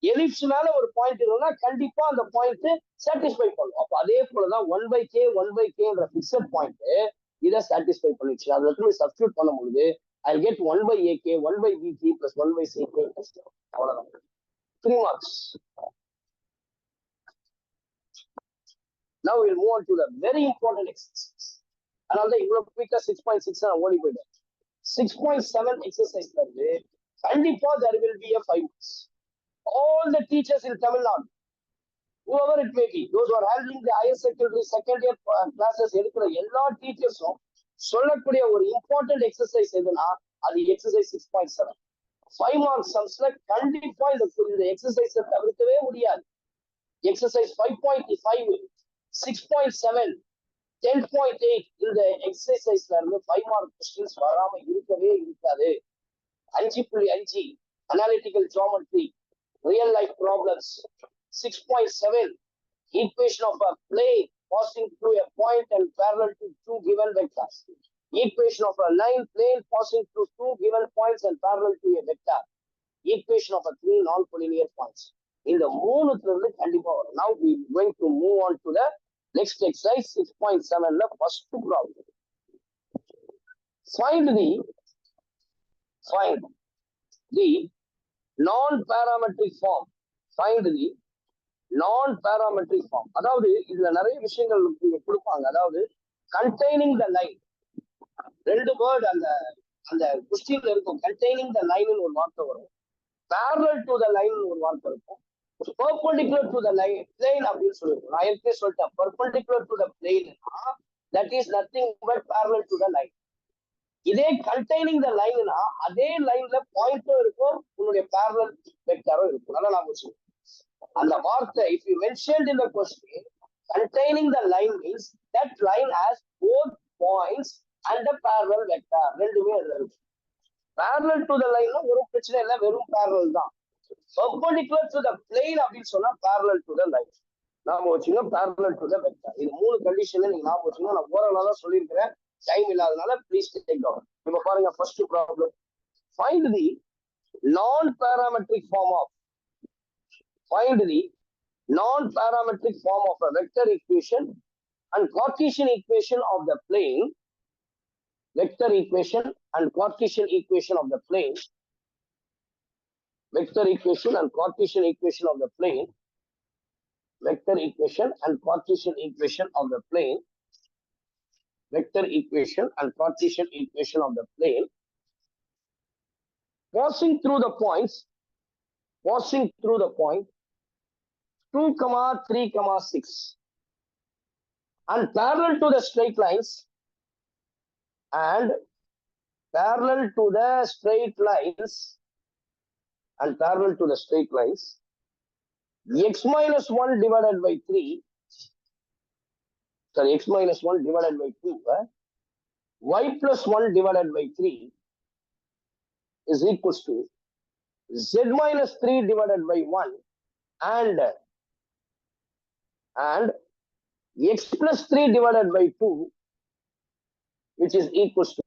எலிப்ஸ் மேல ஒரு பாயிண்ட் இருந்தா கண்டிப்பா அந்த பாயிண்ட் சாட்டிஸ்ஃபை பண்ணும். அப்ப அதே போலதான் 1/k 1/kன்ற ஃபிக்ஸட் பாயிண்ட் இதை சாட்டிஸ்ஃபை பண்ணிச்சு. அதுல இருந்து சப்ஸ்டியூட் பண்ணும்போது I get 1/ak 1/bk + 1/ck. அவ்வளவுதான். 3 marks. Now we'll move on to the very important exercise. Another quicker 6.6 and only 6.7 exercise. And there will be a 5 marks. All the teachers in Tamil Nadu, whoever it may be, those who are handling the higher secondary, second year classes, all teachers, சொல்லக்கூடிய ஒரு important exercise எதுனா அது exercise 6.7. 5 marks sumsல கண்டிப்பா இந்த exercise தவிர்க்கவே முடியாது. Exercise 5.5, 6.7, 10.8 இந்த exerciseல இருந்து 5 mark questions வராம இருக்கவே இருக்காது. 5.5 analytical geometry, real life problems. 6.7 equation of a plane passing through a point and parallel to two given vectors. Equation of a line plane passing through two given points and parallel to a vector. Equation of a three non-collinear points. In the moon, now we are going to move on to the next exercise 6.7, the first problem. Find the non-parametric form. Find the non-parametric form. அதாவது இதுல நிறைய விஷயங்கள் கொடுப்பாங்க. அதாவது containing the line. ரெண்டு word அந்த கொஸ்டின்ல இருக்கும். containing the line ஒரு வார்த்தை வரும். parallel to the line ஒரு வார்த்தை இருக்கும். perpendicular to the line plane அப்படின்னு சொல்லுவோம். நான் ஏற்கனவே சொல்லிட்டேன். perpendicular to the plane that is nothing but parallel to the line. இதே containing the line அதே லைன்ல பாயிண்டும் இருக்கும், உன்னுடைய parallel வெக்டரும் இருக்கும். நல்லா நான் வச்சுக்கோங்க. அந்த வார்த்தை if you mentioned in the question, containing the line means that line has both points and a parallel vector. ரெண்டுமே இருக்கு. parallel to the line ஒரு பிரச்சனை இல்ல, வெறும் parallel தான். perpendicular to the plane அப்படின்னு சொன்னா parallel to the line. நாம வச்சுங்க parallel to the vector. இது மூணு கண்டிஷன்ல நீங்க நாம வச்சுங்க. நான் ஓரளவு தான் சொல்லியிருக்கிறேன், டைம் இல்லாதனால ப்ளீஸ் டேக் டவுன். இப்ப பாருங்க first problem. Find the non-parametric form of a vector equation and Cartesian equation of the plane. Vector equation and Cartesian equation of the plane. Vector equation and Cartesian equation of the plane. Vector equation and Cartesian equation of the plane. Vector equation and Cartesian equation of the plane. Passing through the point 2, 3, 6 and parallel to the straight lines x minus 1 divided by 3, x minus 1 divided by 2, y plus 1 divided by 3 is equals to z minus 3 divided by 1 and x plus 3 divided by 2, which is equals to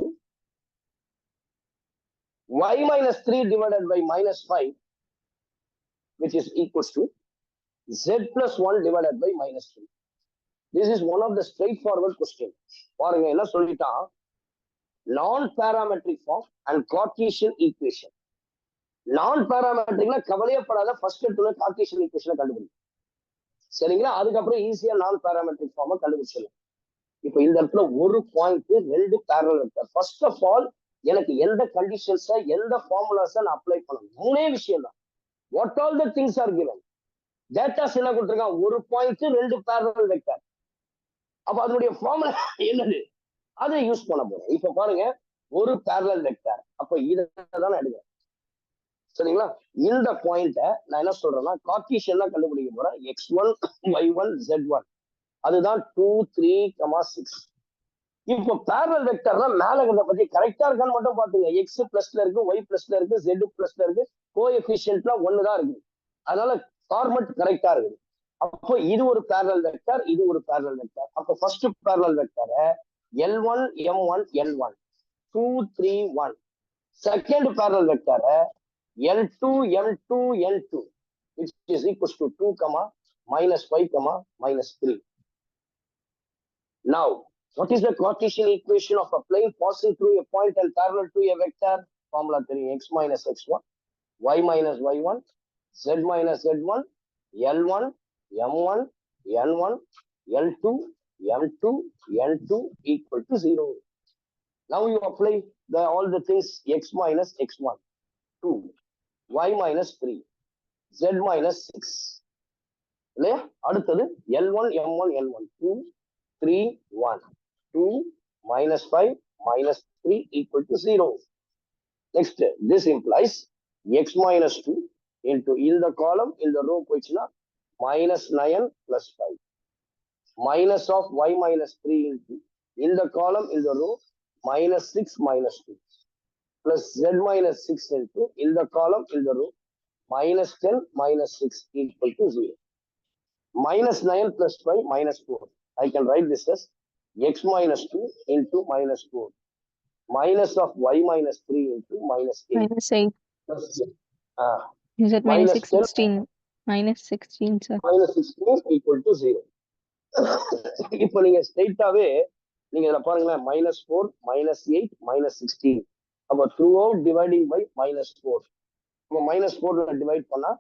y minus 3 divided by minus 5, which is equals to z plus 1 divided by minus 3. This is one of the straightforward questions. பாருங்க என்ன சொல்லிட்டான், non-parametric form and Cartesian equation. non-parametricனா கவலையப்படாத, first எடுத்து Cartesian equation கண்டுபிடி, சரிங்களா? அதுக்கப்புறம் ஈஸியா non-parametric form கண்டுபிடிச்சலாம். இப்போ இந்த இடத்துல ஒரு பாயிண்ட், ரெண்டு parallel vector. First of all எனக்கு எந்த கண்டிஷன்ஸ எந்த ஃபார்முலாஸ நான் அப்ளை பண்ணணும், மூணே விஷயம் தான். What all the things are given, datas என்ன கொடுத்துருக்கான், ஒரு பாயிண்ட் ரெண்டு parallel vector. அப்ப அதனுடைய ஃபார்முலா என்னது, அதை யூஸ் பண்ண போறோம். இப்ப பாருங்க, ஒரு parallel vector, அப்ப இதான் எடுக்கிறேன், சரிங்களா? இந்த பாயிண்ட நான் என்ன சொல்றேன்னா கார்ட்டீசியன் தான் கண்டுபிடிக்க போறேன். x1 y1 z1, அதுதான் 2, 3, 6. இப்போ parallel vectorனா மேல இருக்கிறத பத்தி கரெக்டா இருக்கான்னு மட்டும் பாத்துங்க. x பிளஸ்ல இருக்கு, y பிளஸ்ல இருக்கு, z பிளஸ்ல இருக்கு, கோஎஃபிஷியன்ட்லாம் ஒண்ணுதான் இருக்கு, அதனால ஃபார்மட் கரெக்டா இருக்குது. அப்போ இது ஒரு parallel vector, இது ஒரு parallel vector. அப்போ first parallel vector L1 M1 L1 2 3 1. Second parallel vector L2 M2 L2, which is equals to 2, minus 5, minus 3. Now, what is the Cartesian equation of a plane passing through a point and parallel to a vector? Formula 3, x minus x1, y minus y1, Z minus Z1, L1, M1, N1, L2, M2, N2 equal to 0. Now you apply all the things x minus x1, 2, y minus 3, z minus 6. இல்லையா? அடுத்தது L1, M1, N1, 2, 3, 1, 2, minus 5, minus 3 equal to 0. Next, this implies x minus 2 into in the column, in the row போயிடுச்சுன்னா minus 9 plus 5. Minus of y minus 3 into in the column, in the row, minus 6 minus 2. Plus z minus 6 into in the column, in the row, minus 10 minus 6 equal to 0. Minus 9 plus 5 minus 4. I can write this as x minus 2 into minus 4. Minus of y minus 3 into minus 8. Minus 8. Plus, Is it minus minus 10 16? Minus 16, sir. minus 16 equal to 0. இப்போ நீங்க ஸ்ட்ரெயிட்டாவே நீங்க இதில் பாருங்களேன், minus 4, minus 8, minus 16. அப்போ throughout dividing by minus 4. இப்போ minus 4 divide பண்ணா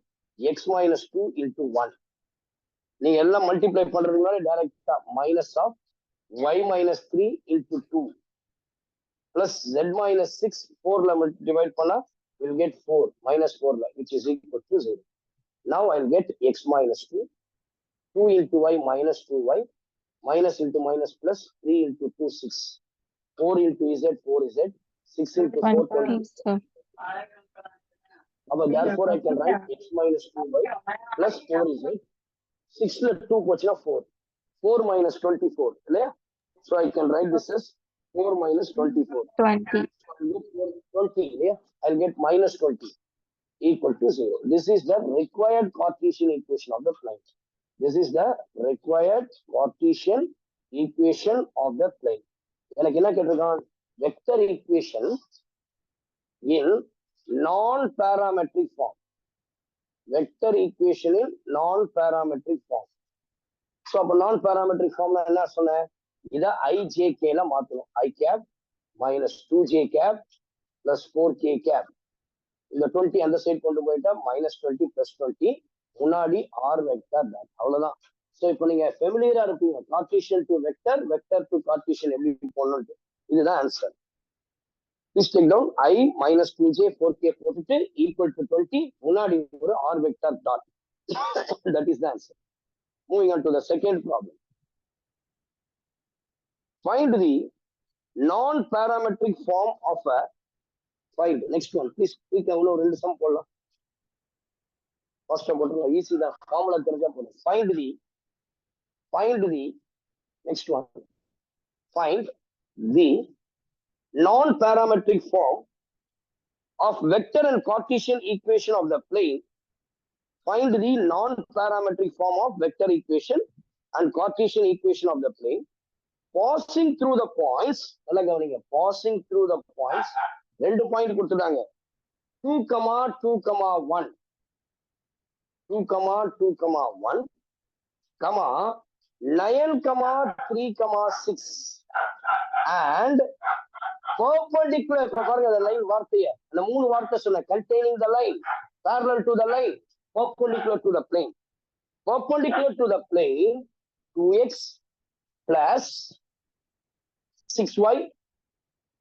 x minus 2 into 1. நீங்க எல்லாம் மல்டிப்ளை பண்றதுனால டைரக்டா minus of y minus 3 into 2 plus z minus 6 4ல டிவைட் பண்ணா we'll get 4 minus 4ல which is equal to 0. Now I'll get x minus 2, 2 into y minus 2y, minus into minus plus 3 into 2 6, 4 into z 4z, 6 into 4 20, 20. sir. Therefore I can write x minus 2y plus 4z. 6ல 2 போச்சுன்னா 4, 4 minus 24 இல்லையா? So I can write this as 4 minus 24. 20. 20 இல்லையா? I'll get minus 20 equal to 0. This is the required Cartesian equation of the plane. This is the required Cartesian equation of the plane. எனக்கு என்ன கேட்டிருக்கான்? Vector equation in non-parametric form. Vector equation in non-parametric form. So அப்ப non-parametric form என்ன சொன்னேன்? இதை ijkல மாத்தணும். I cap minus 2j cap plus 4k cap. இந்த 20 அந்த சைடு கொண்டு போயிட்டா minus 20 plus 20 முன்னாடி r vector தான். அவ்வளவுதான். ஸோ இப்போ நீங்க ஃபெமிலியரா இருப்பீங்க, Cartesian to vector, vector to Cartesian எப்படி போடணும்னு. இதுதான் answer. Please take down I minus 2j 4k போட்டுட்டு equal to 20 முன்னாடி ஒரு r vector dot. That is the answer. Moving on to the second problem. Find the non-parametric form of a find. Next one, please. இன்னும் ரெண்டு some போடலாம். First போட்டுருங்க, easy தான், formula தெரிஞ்சா போதும். Find the next one. Find the non-parametric form of vector and Cartesian equation of the plane. Find the non-parametric form of vector equation and Cartesian equation of the plane. Passing through the points, நல்லா கவனிங்க, passing through the points, ரெண்டு point கொடுத்துட்டாங்க. 2, 2, 1, 2, 2, 1, 9, 3, 6, and perpendicular. பாருங்க அந்த line வார்த்தையை, அந்த மூணு வார்த்தை சொன்ன, containing the line, parallel to the line, perpendicular to the plane. Perpendicular to the plane, 2x plus 6y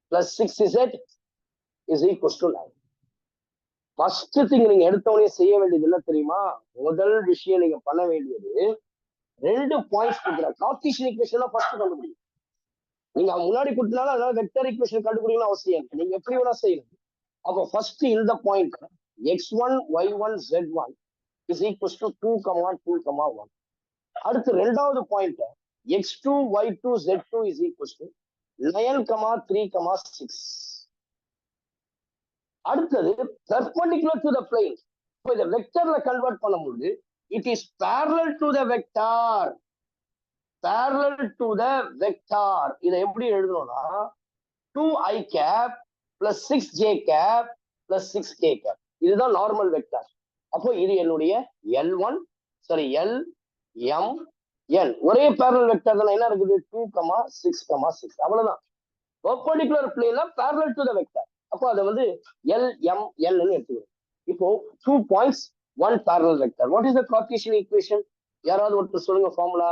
plus 6z is equals to 9. First thing நீங்க எடுத்தவனே செய்ய வேண்டியது என்ன தெரியுமா? முதல் விஷயம் நீங்க பண்ண வேண்டியது, ரெண்டு பாயிண்ட்ஸ் கொடுக்குற கார்ட்டீசியன் ஈக்குவேஷன் ஃபர்ஸ்ட் கண்டுபிடிக்கும். நீங்க முன்னாடி கொடுத்தனால அதனால வெக்டர் ஈக்குவேஷன் கண்டுபிடிக்கணும் அவசியம் இல்லை, நீங்க எப்படி வேணா செய்யணும். அப்போ ஃபர்ஸ்ட் இந்த point x1 y1 z1 is equals to 2, 2, 1. அடுத்து ரெண்டாவது point x2 y2 z2 is equals to 9, 3, 6. அடுத்தது perpendicular to the plane. இப்போ இதை வெக்டர்ல கன்வெர்ட் பண்ணும்போது it is parallel to the vector. Parallel to the vector. இதை எப்படி எழுதணும்னா 2i cap plus 6j cap plus 6k cap. இதுதான் நார்மல் வெக்டர். அப்போ இது என்னுடைய L1 சரி L M N ஒரே பேரலல் வெக்டர் தானே. என்ன இருக்குது? 2, 6, 6. அவ்வளவுதான். பெர்பெண்டிகுலர் பிளேன்ல parallel to the vector. அப்போ அதை வந்து L M N ன்னு எடுத்துக்கிறோம். இப்போ 2 points one parallel vector. What is the Cartesian equation? யாராவது ஒருத்தர் சொல்லுங்க formula.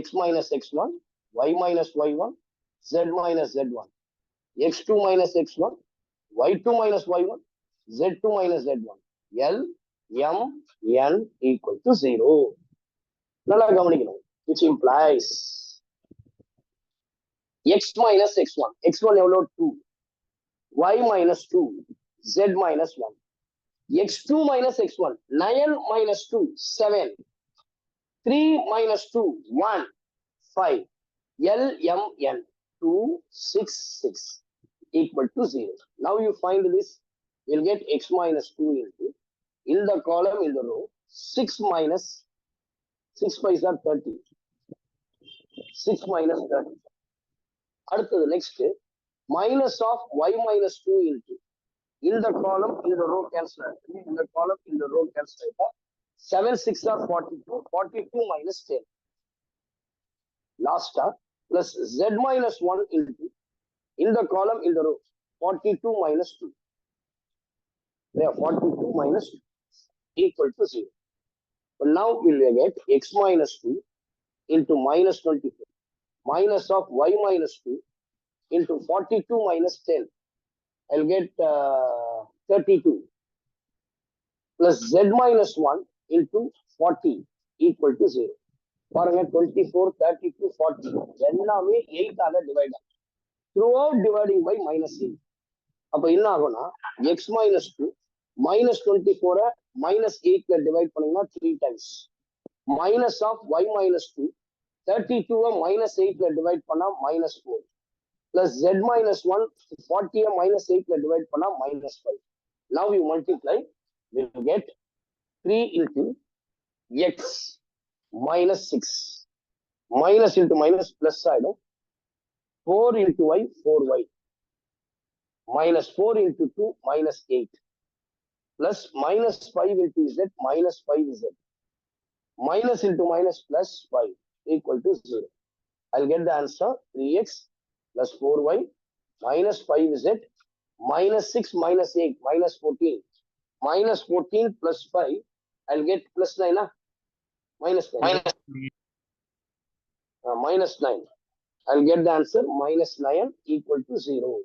X minus x1, y minus y1, z minus z1. x2 minus x1, y2 minus y1, z2 minus z1. L, M, N equal to 0. நல்லா கவனிக்கணும். Which implies x minus x1. x1 எவ்வளோ 2. y minus 2. z minus 1. x2 minus x1. 9 minus 2. 7. 3 minus 2. 1. 5. L, M, N. 2, 6, 6 equal to 0. Now you find this. You'll get x minus 2 into, in the column, in the row, 6 minus 6 5s are 30. 6 minus 30. அடுத்தது next, minus of y minus 2 into, in the column, in the row cancel. In the column, in the row cancel. 7 6 are 42. 42 minus 10. Last term plus z minus 1 into, in the column, in the row, 42 minus 2. There, 42 minus 2 equal to 0. But now we will get x minus 2 into minus 24. Minus of y minus 2 into 42 minus 10. I'll get 32. Plus z minus 1 into 40 equal to 0. பாருங்க 24, 32, 40 எல்லாமே 8 ஆல divide ஆகும். Throughout dividing by minus 8. அப்ப என்ன ஆகும்னா x minus 2 minus 24 minus 8 divide பண்ணீங்கன்னா 3 times. Minus of y minus 2 32 minus 8 divide பண்ணா minus 4. Plus z minus 1 40 minus 8 divide பண்ணா minus 5. Now you multiply, we will get 3 into x minus 6. Minus into minus plus ஆயிடும். 4 into y, 4y. Minus 4 into 2, minus 8. Plus minus 5 into z, minus 5z. Minus into minus plus 5 equal to 0. I'll get the answer 3x plus 4y minus 5z minus 6 minus 8 minus 14. Minus 14 plus 5, I'll get plus 9. Minus 9. Minus 9. I'll get the answer minus 9 equal to 0.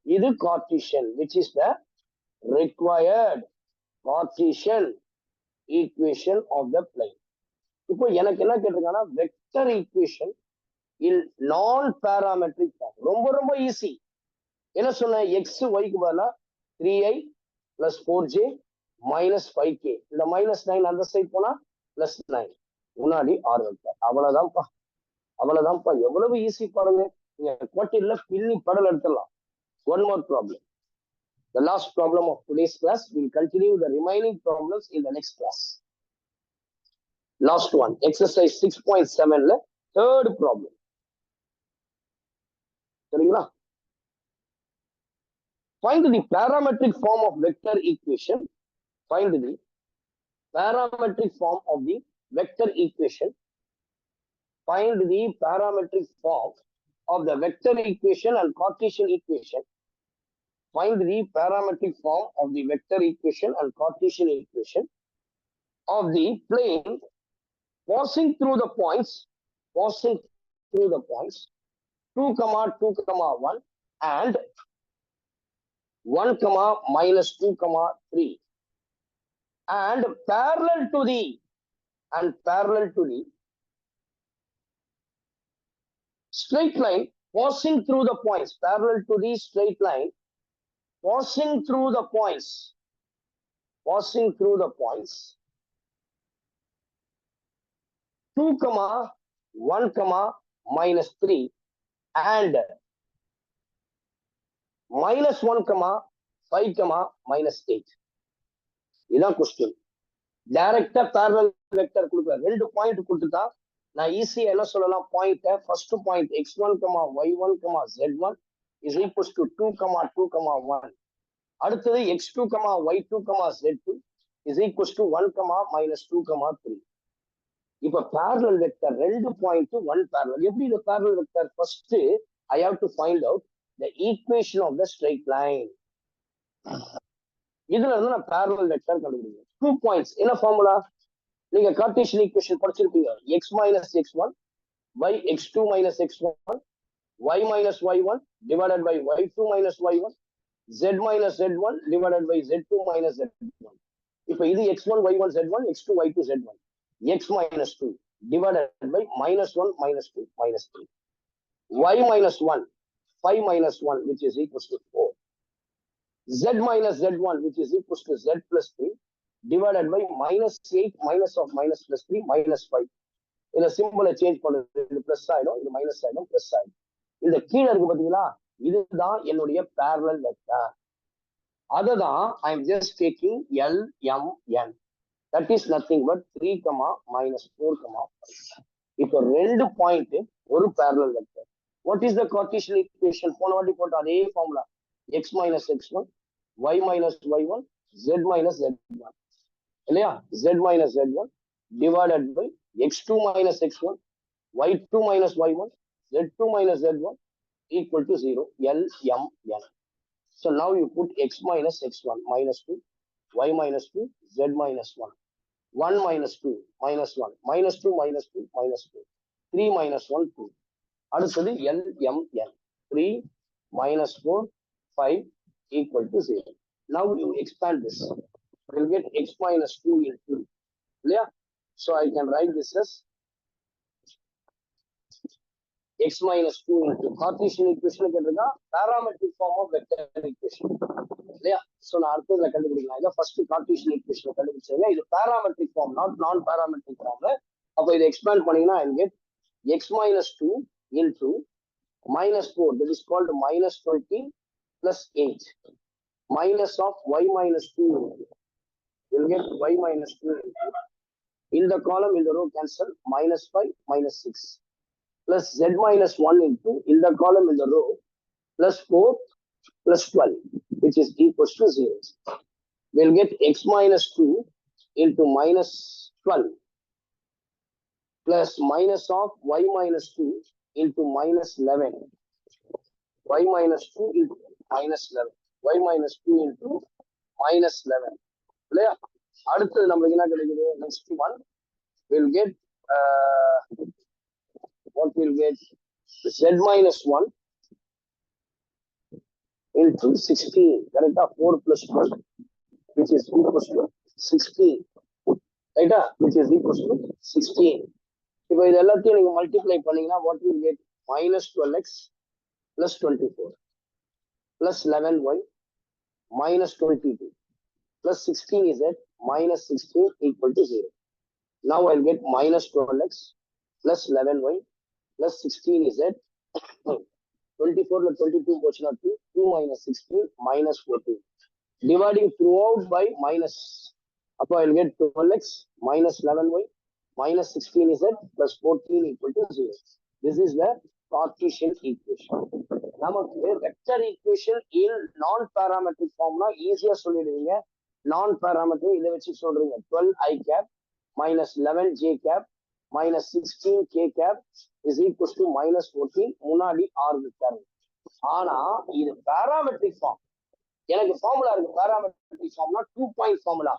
This is Cartesian, which is the required Cartesian equation of the plane. இப்போ எனக்கு என்ன கேட்டிருக்காங்கன்னா vector equation in non parametric form. ரொம்ப ரொம்ப easy. என்ன சொன்னேன், X ஒய்க்கு பதிலா 3i plus 4j minus 5k. இந்த minus 9 அந்த சைட் போனா plus 9. முன்னாடி ஆர் வெக்டர். அவ்வளவுதான்ப்பா, அவ்வளவுதான்ப்பா. எவ்வளவு ஈஸி பாருங்க. நீங்க கோட்டில பின்னி படல் எடுத்துடலாம். One more problem. The last problem of today's class. We will continue the remaining problems in the next class. Last one, exercise 6.7 la third problem. சரிங்களா? Find the parametric form of vector equation. Find the parametric form of the vector equation. Find the parametric form of the vector equation and Cartesian equation. Find the parametric form of the vector equation and Cartesian equation of the plane passing through the points 2, 2, 1 and 1, minus 2, 3 and parallel to the straight line passing through the points, parallel to the straight line passing through the points 2, 1, minus 3 and minus 1, 5, minus 8. இதான் question. டைரக்டா parallel vector கொடுக்குறேன். 2 point கொடுத்துட்டா நான் ஈஸியா என்ன சொல்லலாம், point first point x1, y1, z1 is equals to 2, 2, 1. அடுத்தது x2, y2, z2 is equals to 1, minus 2, 3. இப்ப parallel vector 2 பாயிண்ட் 1 parallel. எப்படி இந்த parallel vector? First I have to find out the equation of the straight line. இதுல இருந்து நான் parallel vector கண்டுபிடிக்கிறேன். 2 points என்ன formula நீங்க கார்ட்டீசியன் ஈக்குவேஷன் படிச்சிருப்பீங்க x minus x1 by x2 minus x1 y minus y1 divided by y2 minus y1 z minus z1 divided by z2 minus z1 இப்போ இது x1 y1 z1 x2 y2 z1 x minus 2 divided by minus 1 minus 2 minus 3 y minus 1 5 minus 1 which is equals to 4 z minus z1 which is equals to z plus 3 divided by minus 8 minus of minus plus 3 minus 5 இந்த சிம்பிளை change பண்ணுது இது plus ஆயிடும் இது minus ஆயிடும் plus ஆயிடும் இந்த கீழே இருக்கு பாத்தீங்களா இதுதான் என்னுடைய parallel vector அததான் I am just taking L M N that is nothing but 3 minus 4 5 இப்போ ரெண்டு பாயிண்ட் ஒரு parallel vector what is the Cartesian equation போன வாட்டி போட்ட அதே formula x minus x1 y minus y1 z minus z1 இல்லையா z minus z1 divided by x2 minus x1 y2 minus y1 z2 minus z1 equal to 0 L M N so now you put x minus x1 minus 2 y minus 2 z minus 1 1 minus 2 minus 1 minus 2 minus 2 minus 2 3 minus 1 2 அடுத்தது L M N 3 minus 4 5 equal to 0 now you expand this you'll get x minus 2 into yeah so I can write this as x minus 2 into Cartesian equation கேட்டிருக்கா parametric form of vector equation இல்லையா so நான் அடுத்ததுல கண்டுபிடிக்கலாம் இதை first Cartesian equation கண்டுபிடிச்சேங்க இது parametric form not non parametric form அப்போ இதை expand பண்ணீங்கன்னா I get x minus 2 into minus 4 that is called minus 20 plus 8 minus of y minus 2 you'll get y minus 2 into in the column in the row cancel minus 5 minus 6 plus z minus 1 into in the column in the row plus 4 plus 12 which is equals to 0 we'll get x minus 2 into minus 12 plus minus of y minus 2 into minus 11 y minus 2 into minus 11 y minus 2 into minus 11 இல்லையா அடுத்து நமக்கு என்ன கிடைக்குது next one we'll get what we'll get z minus 1 into 16 correct 4 plus 12 which is equals to 16 right which is equals to 16 இப்போ இது எல்லாத்தையும் நீங்க multiply பண்ணீங்கன்னா what will get minus 12x plus 24 plus 11y minus 22 plus 16 is at minus 16 equal to 0 now I'll get minus 12x plus 11y plus 16 is at 24 la 22 போச்சுனா 2 minus 16 minus 14 dividing throughout by minus அப்போ I'll get 12x minus 11y minus 16 is at plus 14 equal to 0 this is the Cartesian equation நமக்கு vector equation in non parametric formனா ஈஸியா சொல்லிடுவீங்க non parametric இதை வச்சு சொல்றீங்க 12 i cap minus 11 j cap minus 16 k cap is equals to minus 14 முன்னாடி r vector ஆனா இது parametric form எனக்கு formula இருக்கு parametric formனா 2 point formula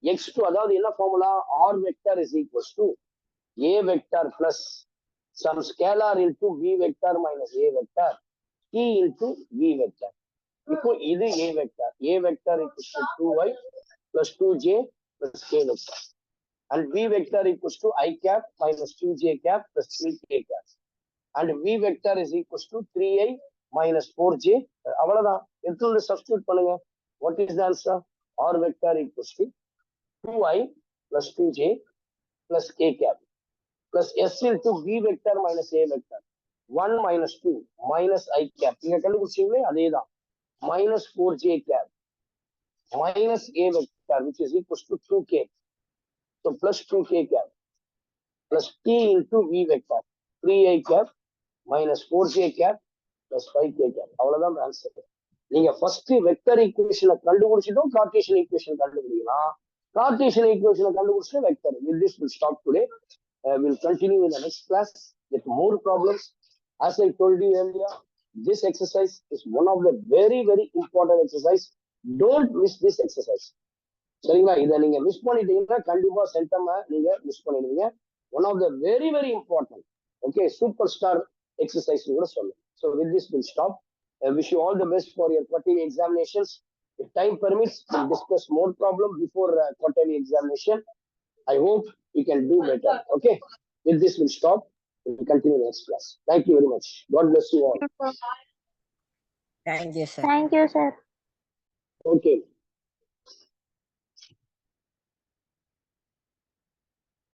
x2 அதாவது என்ன formula r vector is equals to a vector plus some scalar into b vector minus a vector t into b vector இப்போ இது a vector equals to 2y plus 2j plus k vector and b vector equals to I cap minus 2j cap plus 3k cap and v vector is equals to 3i minus 4j அவ்வளவுதான் எடுத்து substitute பண்ணுங்க what is the answer r vector equals to 2i plus 2j plus k cap plus s into v vector minus a vector 1 minus 2 minus I cap நீங்க கண்டுபிடிச்சீங்களே அதேதான் minus 4j cap minus a vector which is equals to 2k so plus 2k cap plus t into v vector 3i cap minus 4j cap plus 5k cap அவ்வளவுதான் answer நீங்க first vector ஈக்குவேஷனை கண்டுபிடிச்சிட்டோம் Cartesian equation கண்டுபிடிக்கலாம் Cartesian ஈக்குவேஷனை கண்டுபிடிச்சிட்டு vector with this we'll stop today we'll continue in the next class with more problems as I told you earlier this exercise is one of the very very important exercise don't miss this exercise சரிங்களா? இதை நீங்க miss பண்ணிட்டீங்கன்னா கண்டிப்பா centum நீங்க miss பண்ணிடுவீங்க. One of the very very important okay super star exercise கூட சொல்லலாம். So with this will stop. Wish you all the best for your quarterly examinations. If time permits, we'll discuss more problem before quarterly examination. I hope you can do better. Okay. With this, we'll stop. We'll continue next class. Thank you very much. God bless you all. Thank you, sir. Thank you, sir. Okay.